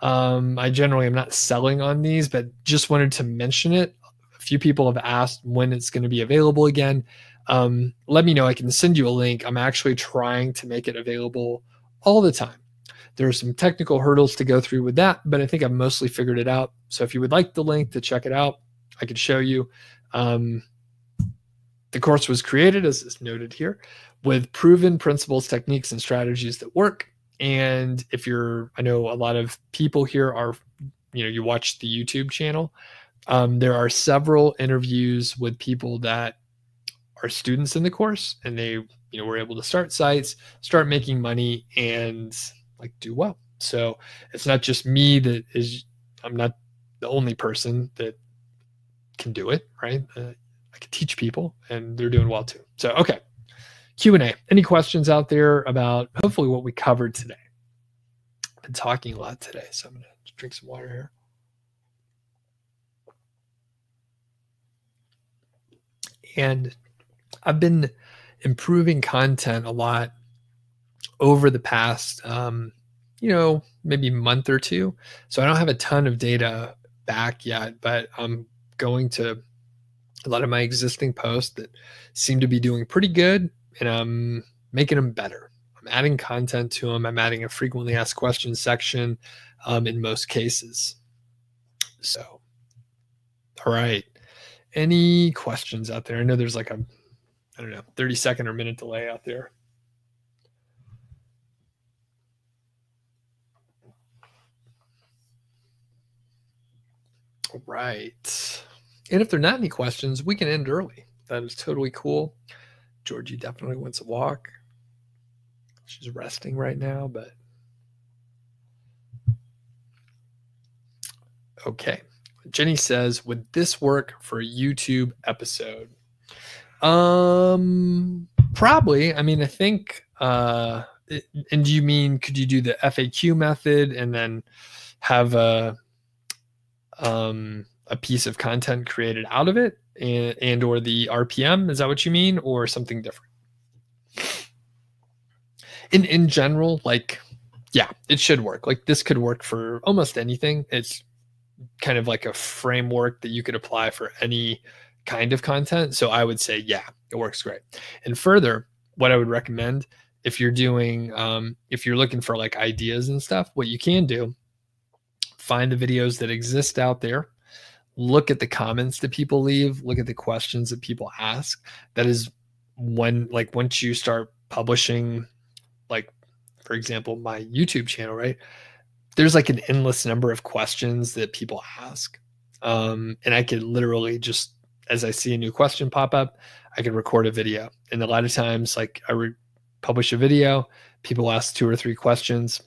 I generally am not selling on these, but just wanted to mention it. A few people have asked when it's going to be available again. Let me know. I can send you a link. I'm actually trying to make it available all the time. There are some technical hurdles to go through with that, but I think I've mostly figured it out. So if you would like the link to check it out, I could show you. The course was created, as is noted here, with proven principles, techniques, and strategies that work. And I know a lot of people here are, you watch the YouTube channel. There are several interviews with people that are students in the course, and they, were able to start sites, start making money, and do well. So it's not just me I'm not the only person that can do it, right? I can teach people and they're doing well too. So, okay. Q&A. Any questions out there about hopefully what we covered today? I've been talking a lot today, so I'm going to drink some water here. And I've been improving content a lot over the past, maybe month or two. So I don't have a ton of data back yet, but I'm going to a lot of my existing posts that seem to be doing pretty good, and I'm making them better. I'm adding content to them. I'm adding a frequently asked questions section in most cases. So, all right. Any questions out there? I know there's like a, 30-second or minute delay out there. All right. And if there are not any questions, we can end early. That is totally cool. Georgie definitely wants a walk. She's resting right now, but okay. Jenny says, would this work for a YouTube episode? Probably. I mean, I think, and do you mean, could you do the FAQ method and then have a piece of content created out of it and or the RPM? Is that what you mean, or something different? In general, like, yeah, it should work. Like, this could work for almost anything. It's kind of like a framework that you could apply for any kind of content. So I would say, yeah, it works great. And further, what I would recommend, if you're doing, if you're looking for like ideas and stuff, what you can do, find the videos that exist out there, look at the comments that people leave, look at the questions that people ask. That is when, like, once you start publishing, like, for example, my YouTube channel, right? There's like an endless number of questions that people ask. And I could literally just, as I see a new question pop up, I could record a video. And a lot of times, like, I publish a video, people ask 2 or 3 questions,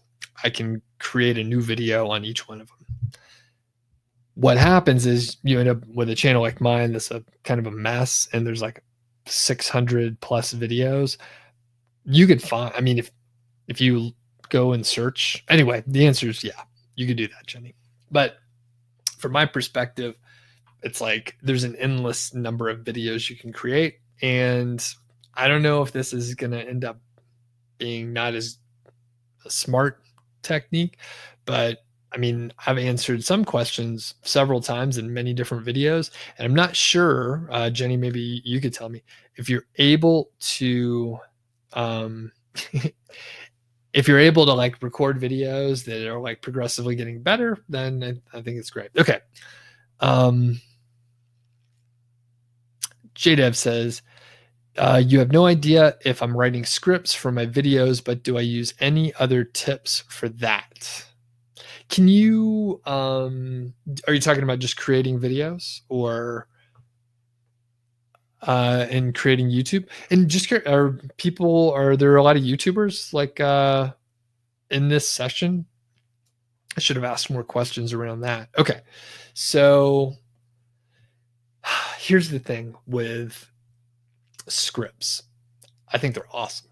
I can create a new video on each one of them. What happens is you end up with a channel like mine that's a kind of a mess, and there's like 600 plus videos. You could find, I mean, if you go and search, anyway, the answer is yeah, you could do that, Jenny. But from my perspective, it's like there's an endless number of videos you can create. And I don't know if this is going to end up being not as a smart technique, but I mean, I've answered some questions several times in many different videos, and I'm not sure, Jenny, maybe you could tell me if you're able to, if you're able to like record videos that are like progressively getting better, then I think it's great. Okay. JDev says, you have no idea if I'm writing scripts for my videos, but do I use any other tips for that? Can you, are you talking about just creating videos or, and creating YouTube? And just, are there a lot of YouTubers like, in this session? I should have asked more questions around that. Okay. So here's the thing with scripts. I think they're awesome.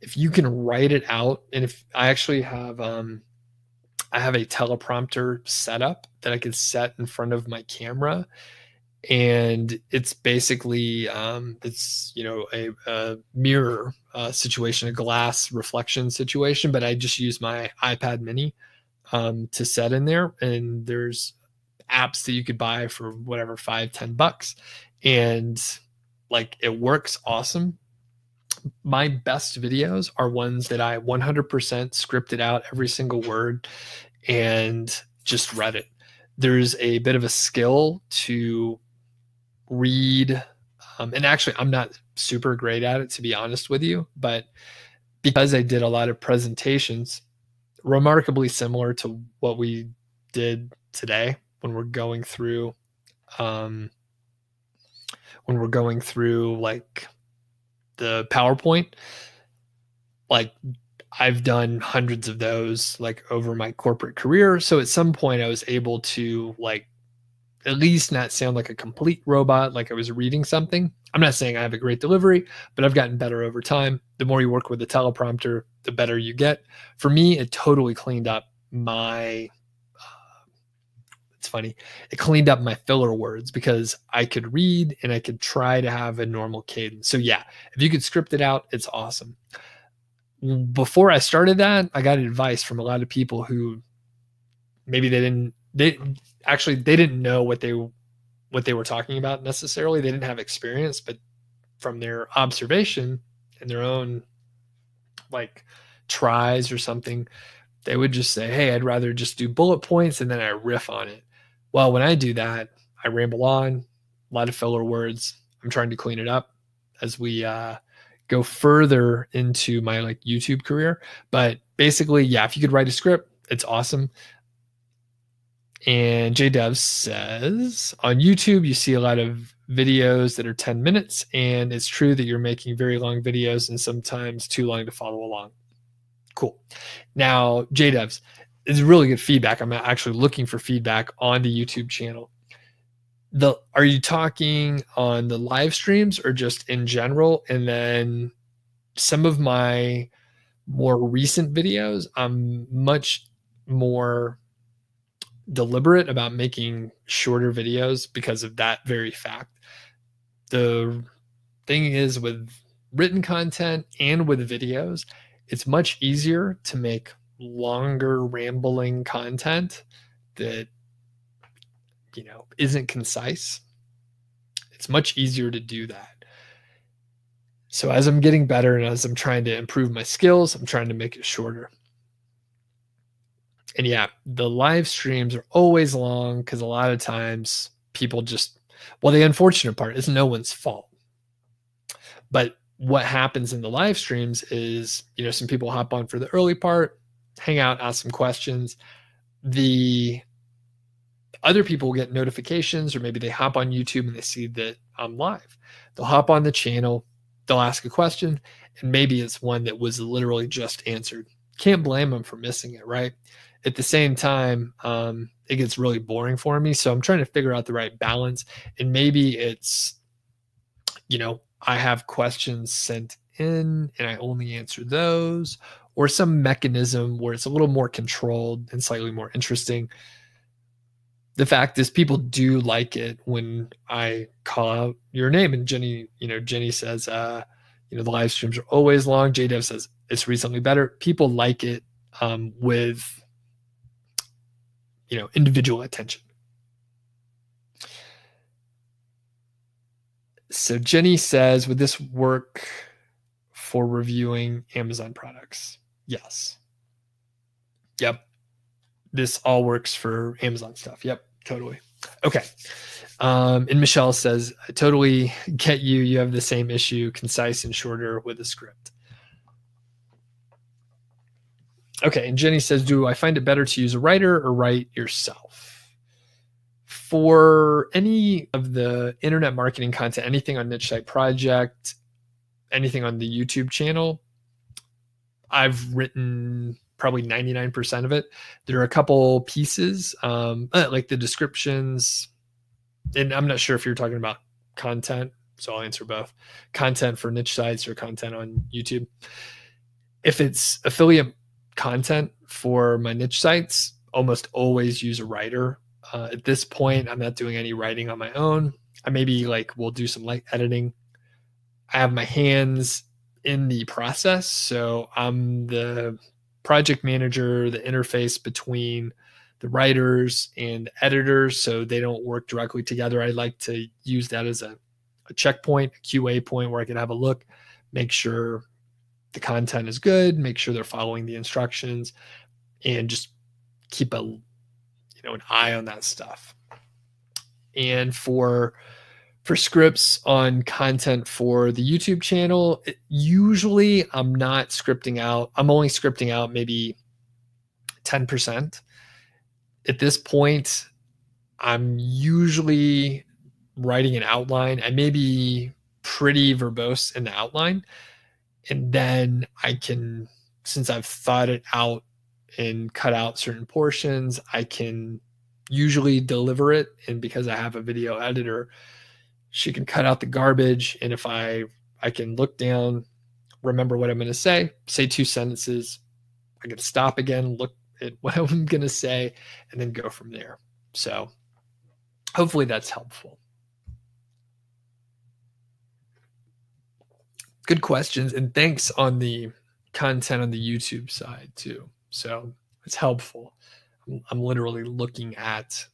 If you can write it out, and if I actually have, I have a teleprompter setup that I could set in front of my camera, and it's basically it's, you know, a mirror situation, a glass reflection situation, but I just use my iPad mini to set in there, and there's apps that you could buy for whatever, $5-10, and like it works awesome. My best videos are ones that I 100% scripted out every single word and just read it. There's a bit of a skill to read, and actually I'm not super great at it, to be honest with you, but because I did a lot of presentations remarkably similar to what we did today when we're going through like the PowerPoint, like I've done hundreds of those like over my corporate career. So at some point I was able to like at least not sound like a complete robot, like I was reading something. I'm not saying I have a great delivery, but I've gotten better over time. The more you work with the teleprompter, the better you get. For me, it totally cleaned up my It's funny. It cleaned up my filler words because I could read and I could try to have a normal cadence. So yeah, if you could script it out, it's awesome. Before I started that, I got advice from a lot of people who maybe they didn't know what they were talking about necessarily. They didn't have experience, but from their observation and their own like tries or something, they would just say, hey, I'd rather just do bullet points and then I riff on it. Well, when I do that, I ramble on, a lot of filler words. I'm trying to clean it up as we go further into my like YouTube career. But basically, yeah, if you could write a script, it's awesome. And JDev says, on YouTube, you see a lot of videos that are 10 minutes, and it's true that you're making very long videos and sometimes too long to follow along. Cool. Now, JDevs, is really good feedback. I'm actually looking for feedback on the YouTube channel. Are you talking on the live streams or just in general? And then some of my more recent videos, I'm much more deliberate about making shorter videos because of that very fact. The thing is, with written content and with videos, it's much easier to make longer rambling content that, you know, isn't concise. It's much easier to do that. So as I'm getting better and as I'm trying to improve my skills, I'm trying to make it shorter. And yeah, the live streams are always long because a lot of times people just, well, the unfortunate part is no one's fault. But what happens in the live streams is, you know, some people hop on for the early part, hang out, ask some questions. The other people will get notifications, or maybe they hop on YouTube and they see that I'm live. They'll hop on the channel, they'll ask a question, and maybe it's one that was literally just answered. Can't blame them for missing it, right? At the same time, it gets really boring for me. So I'm trying to figure out the right balance. And maybe it's, you know, I have questions sent in and I only answer those, or some mechanism where it's a little more controlled and slightly more interesting. The fact is, people do like it when I call out your name. And Jenny says, you know, the live streams are always long. JDev says it's recently better. People like it with, you know, individual attention. So Jenny says, would this work for reviewing Amazon products? Yes. Yep. This all works for Amazon stuff. Yep, totally. Okay. And Michelle says, I totally get you. You have the same issue, concise and shorter with a script. Okay. And Jenny says, do I find it better to use a writer or write yourself? For any of the internet marketing content, anything on Niche Site Project, anything on the YouTube channel, I've written probably 99% of it. There are a couple pieces, like the descriptions, and I'm not sure if you're talking about content, so I'll answer both. Content for niche sites or content on YouTube. If it's affiliate content for my niche sites, almost always use a writer. At this point, I'm not doing any writing on my own. I maybe will do some light editing. I have my hands in the process, so I'm the project manager, the interface between the writers and the editors, so they don't work directly together. I like to use that as a checkpoint, a QA point where I can have a look, make sure the content is good, make sure they're following the instructions, and just keep an eye on that stuff. And for scripts on content for the YouTube channel, usually I'm not scripting out. I'm only scripting out maybe 10%. At this point, I'm usually writing an outline. I may be pretty verbose in the outline. And then I can, since I've thought it out and cut out certain portions, I can usually deliver it. And because I have a video editor, she can cut out the garbage. And if I can look down, remember what I'm going to say 2 sentences. I can stop again, look at what I'm going to say, and then go from there. So hopefully that's helpful. Good questions, and thanks on the content on the YouTube side too. So it's helpful. I'm literally looking at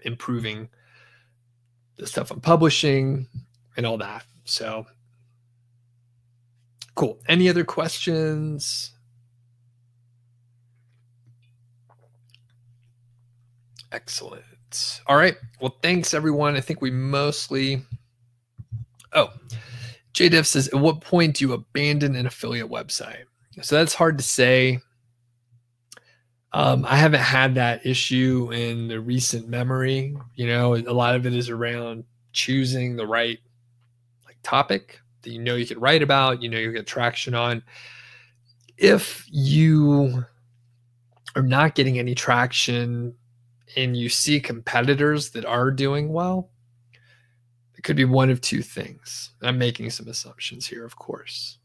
improving the stuff I'm publishing and all that. So cool. Any other questions? Excellent. All right. Well, thanks everyone. I think we mostly. Oh, JDev says, at what point do you abandon an affiliate website? So that's hard to say. I haven't had that issue in the recent memory. A lot of it is around choosing the right topic that you can write about, you'll get traction on. If you are not getting any traction and you see competitors that are doing well, it could be one of two things. I'm making some assumptions here, of course.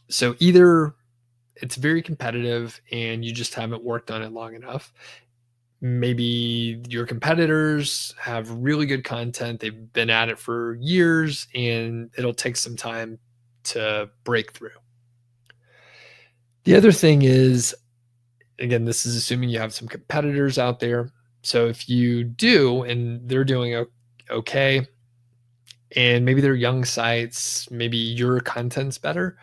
So either it's very competitive and you just haven't worked on it long enough. Maybe your competitors have really good content. They've been at it for years and it'll take some time to break through. The other thing is, again, this is assuming you have some competitors out there. So if you do and they're doing okay, and maybe they're young sites, maybe your content's better,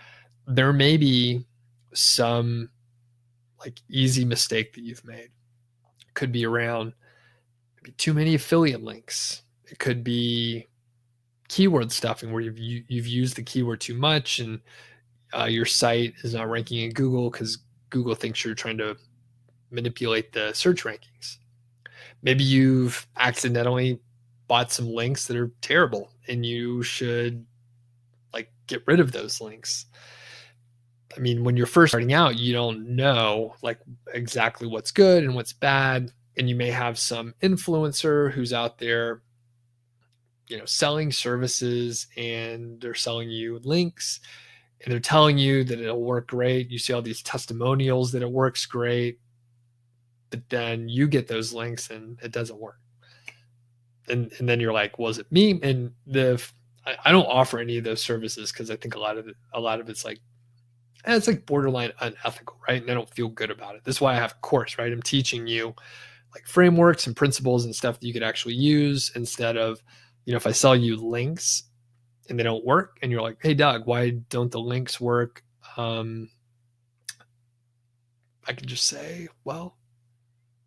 there may be some easy mistake that you've made. It could be around maybe too many affiliate links. It could be keyword stuffing where you've used the keyword too much and your site is not ranking in Google because Google thinks you're trying to manipulate the search rankings. Maybe you've accidentally bought some links that are terrible and you should get rid of those links. I mean, when you're first starting out, you don't know exactly what's good and what's bad. And you may have some influencer who's out there, selling services and they're selling you links and they're telling you that it'll work great. You see all these testimonials that it works great, but then you get those links and it doesn't work. And then you're like, was it me? And I don't offer any of those services because I think a lot of it's borderline unethical, right? And I don't feel good about it. That's why I have a course, right? I'm teaching you frameworks and principles and stuff that you could actually use instead of, if I sell you links and they don't work and you're like, hey, Doug, why don't the links work? I could just say, well,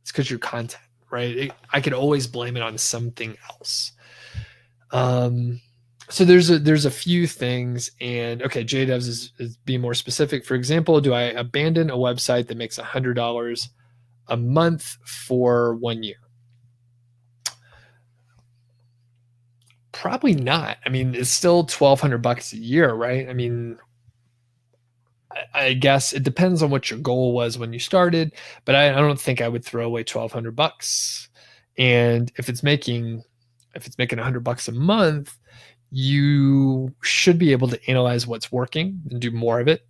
it's because your content, right? I could always blame it on something else. So there's a few things, and okay, JDevs is being more specific. For example, do I abandon a website that makes $100 a month for 1 year? Probably not. I mean, it's still $1,200 a year, right? I mean, I guess it depends on what your goal was when you started, but I don't think I would throw away $1,200. And if it's making $100 a month, you should be able to analyze what's working and do more of it,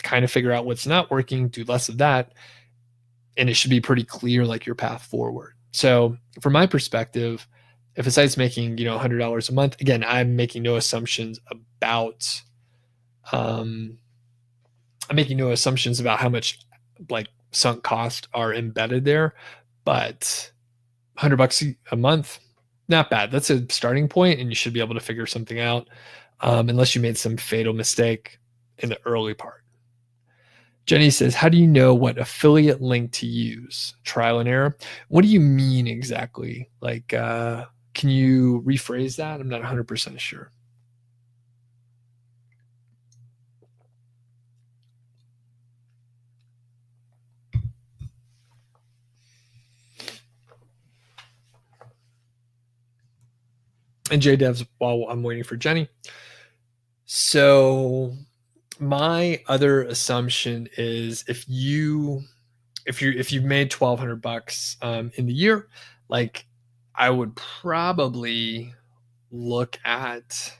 kind of figure out what's not working, do less of that. And it should be pretty clear, your path forward. So from my perspective, if a site's making, $100 a month, again, I'm making no assumptions about, I'm making no assumptions about how much sunk costs are embedded there, but $100 a month, not bad. That's a starting point, and you should be able to figure something out, unless you made some fatal mistake in the early part. Jenny says, how do you know what affiliate link to use? Trial and error. What do you mean exactly? Can you rephrase that? I'm not 100% sure. And JDevs, while I'm waiting for Jenny. So my other assumption is if you've made $1,200 in the year, I would probably look at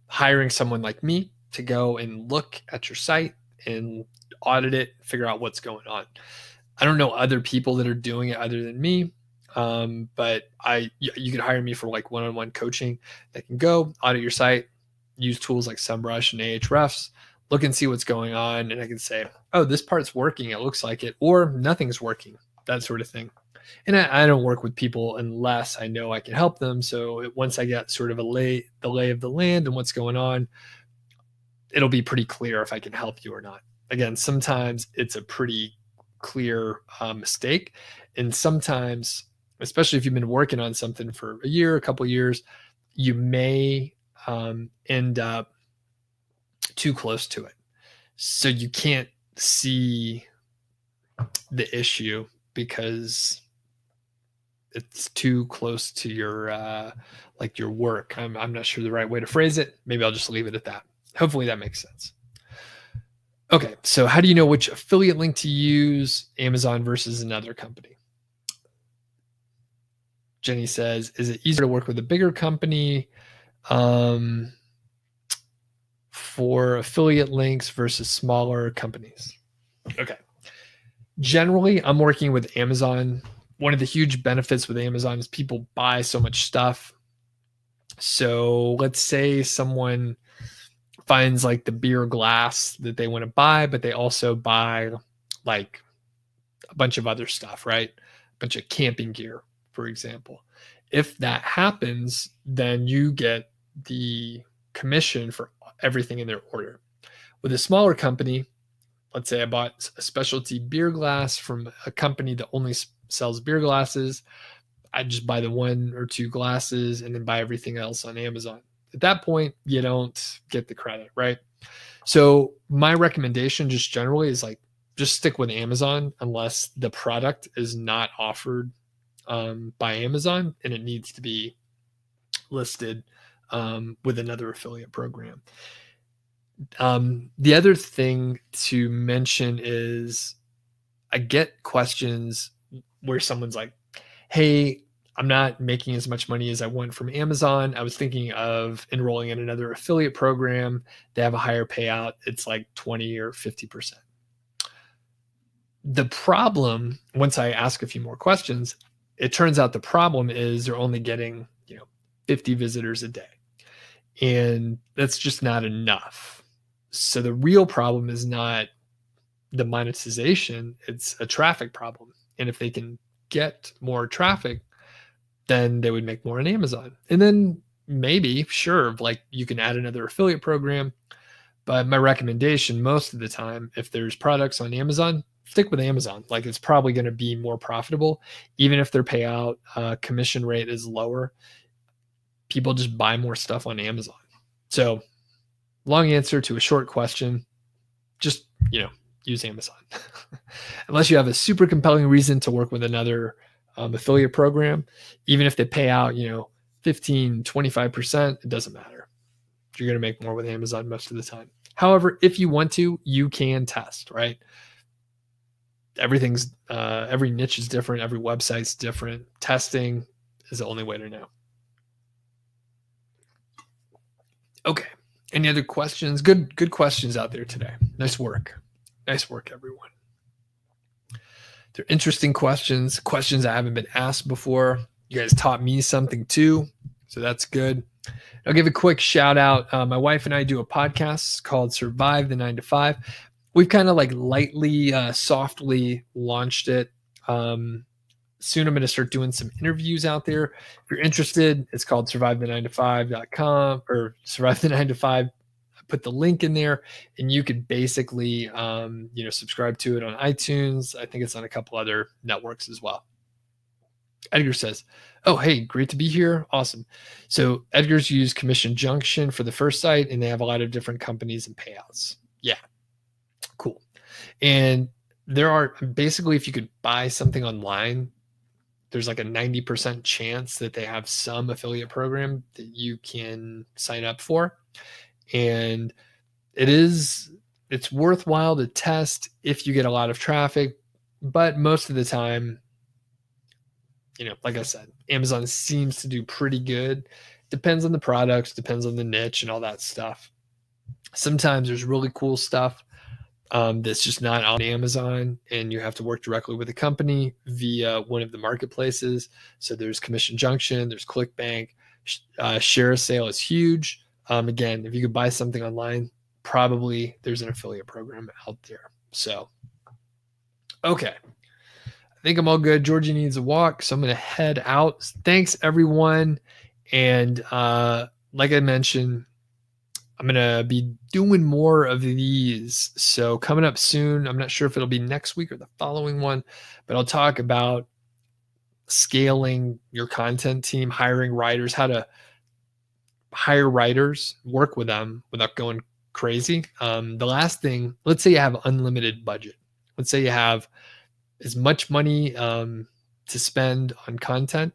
hiring someone like me to go and look at your site and audit it, figure out what's going on. I don't know other people that are doing it other than me. But you could hire me for like one-on-one coaching that can go audit your site, use tools like SEMrush and Ahrefs, look and see what's going on. And I can say, oh, this part's working. It looks like it, or nothing's working, that sort of thing. And I don't work with people unless I know I can help them. So once I get sort of the lay of the land and what's going on, it'll be pretty clear if I can help you or not. Again, sometimes it's a pretty clear mistake. And sometimes, especially if you've been working on something for a year, a couple of years, you may end up too close to it. So you can't see the issue because it's too close to your like your work. I'm not sure the right way to phrase it. Maybe I'll just leave it at that. Hopefully that makes sense. Okay, so how do you know which affiliate link to use, Amazon versus another company? Jenny says, is it easier to work with a bigger company for affiliate links versus smaller companies? Okay. Generally, I'm working with Amazon. One of the huge benefits with Amazon is people buy so much stuff. So let's say someone finds like the beer glass that they want to buy, but they also buy like a bunch of other stuff, right? A bunch of camping gear, for example. If that happens, then you get the commission for everything in their order. With a smaller company, let's say I bought a specialty beer glass from a company that only sells beer glasses. I just buy the 1 or 2 glasses and then buy everything else on Amazon. At that point, you don't get the credit, right? So my recommendation just generally is like, just stick with Amazon unless the product is not offered by Amazon and it needs to be listed with another affiliate program. The other thing to mention is I get questions where someone's like, hey, I'm not making as much money as I want from Amazon. I was thinking of enrolling in another affiliate program. They have a higher payout. It's like 20 or 50%. The problem, once I ask a few more questions, it turns out the problem is they're only getting, 50 visitors a day. And that's just not enough. So the real problem is not the monetization, it's a traffic problem. And if they can get more traffic, then they would make more on Amazon. And then maybe, sure, like you can add another affiliate program. But my recommendation most of the time, if there's products on Amazon, stick with Amazon. Like it's probably going to be more profitable, even if their payout commission rate is lower. People just buy more stuff on Amazon. So long answer to a short question, just, use Amazon. Unless you have a super compelling reason to work with another affiliate program, even if they pay out, 15, 25%, it doesn't matter. You're going to make more with Amazon most of the time. However, if you want to, you can test, right? Everything's, every niche is different. Every website's different. Testing is the only way to know. Okay. Any other questions? Good questions out there today. Nice work. Nice work, everyone. They're interesting questions I haven't been asked before. You guys taught me something too, so that's good. I'll give a quick shout out. My wife and I do a podcast called Survive the 9 to 5. We've kind of like lightly, softly launched it. Soon I'm going to start doing some interviews out there. If you're interested, it's called survivethe9to5.com or Survive the 9 to 5. I put the link in there and you could basically, subscribe to it on iTunes. I think it's on a couple other networks as well. Edgar says, oh, hey, great to be here. Awesome. So Edgar's used Commission Junction for the first site and they have a lot of different companies and payouts. Yeah, cool. And there are basically, if you could buy something online, there's like a 90% chance that they have some affiliate program that you can sign up for. And it's worthwhile to test if you get a lot of traffic, but most of the time, like I said, Amazon seems to do pretty good. Depends on the products, depends on the niche and all that stuff. Sometimes there's really cool stuff, that's just not on Amazon, and you have to work directly with the company via one of the marketplaces. So there's Commission Junction, there's ClickBank. Share a Sale is huge. Again, if you could buy something online, probably there's an affiliate program out there. So, okay. I think I'm all good. Georgie needs a walk, so I'm going to head out. Thanks, everyone. And like I mentioned, I'm going to be doing more of these. So coming up soon, I'm not sure if it'll be next week or the following one, but I'll talk about scaling your content team, hiring writers, how to hire writers, work with them without going crazy. The last thing, let's say you have unlimited budget. Let's say you have as much money to spend on content.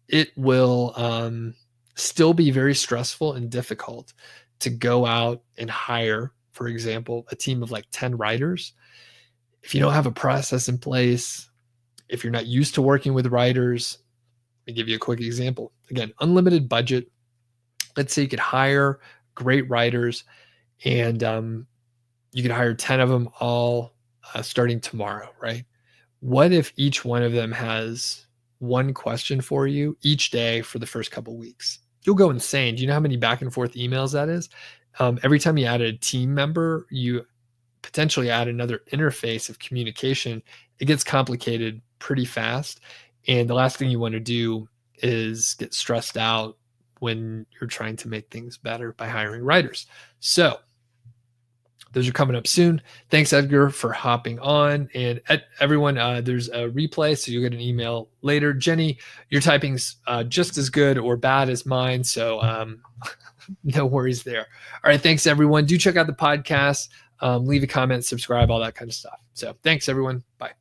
It will still be very stressful and difficult to go out and hire, for example, a team of like 10 writers. If you don't have a process in place, if you're not used to working with writers, let me give you a quick example. Again, unlimited budget. Let's say you could hire great writers, and you could hire 10 of them all starting tomorrow, right? What if each one of them has one question for you each day for the first couple of weeks? You'll go insane. Do you know how many back and forth emails that is? Every time you add a team member, you potentially add another interface of communication. It gets complicated pretty fast. And the last thing you want to do is get stressed out when you're trying to make things better by hiring writers. So those are coming up soon. Thanks, Edgar, for hopping on. And everyone, there's a replay, so you'll get an email later. Jenny, your typing's just as good or bad as mine, so no worries there. All right, thanks, everyone. Do check out the podcast. Leave a comment, subscribe, all that kind of stuff. So thanks, everyone. Bye.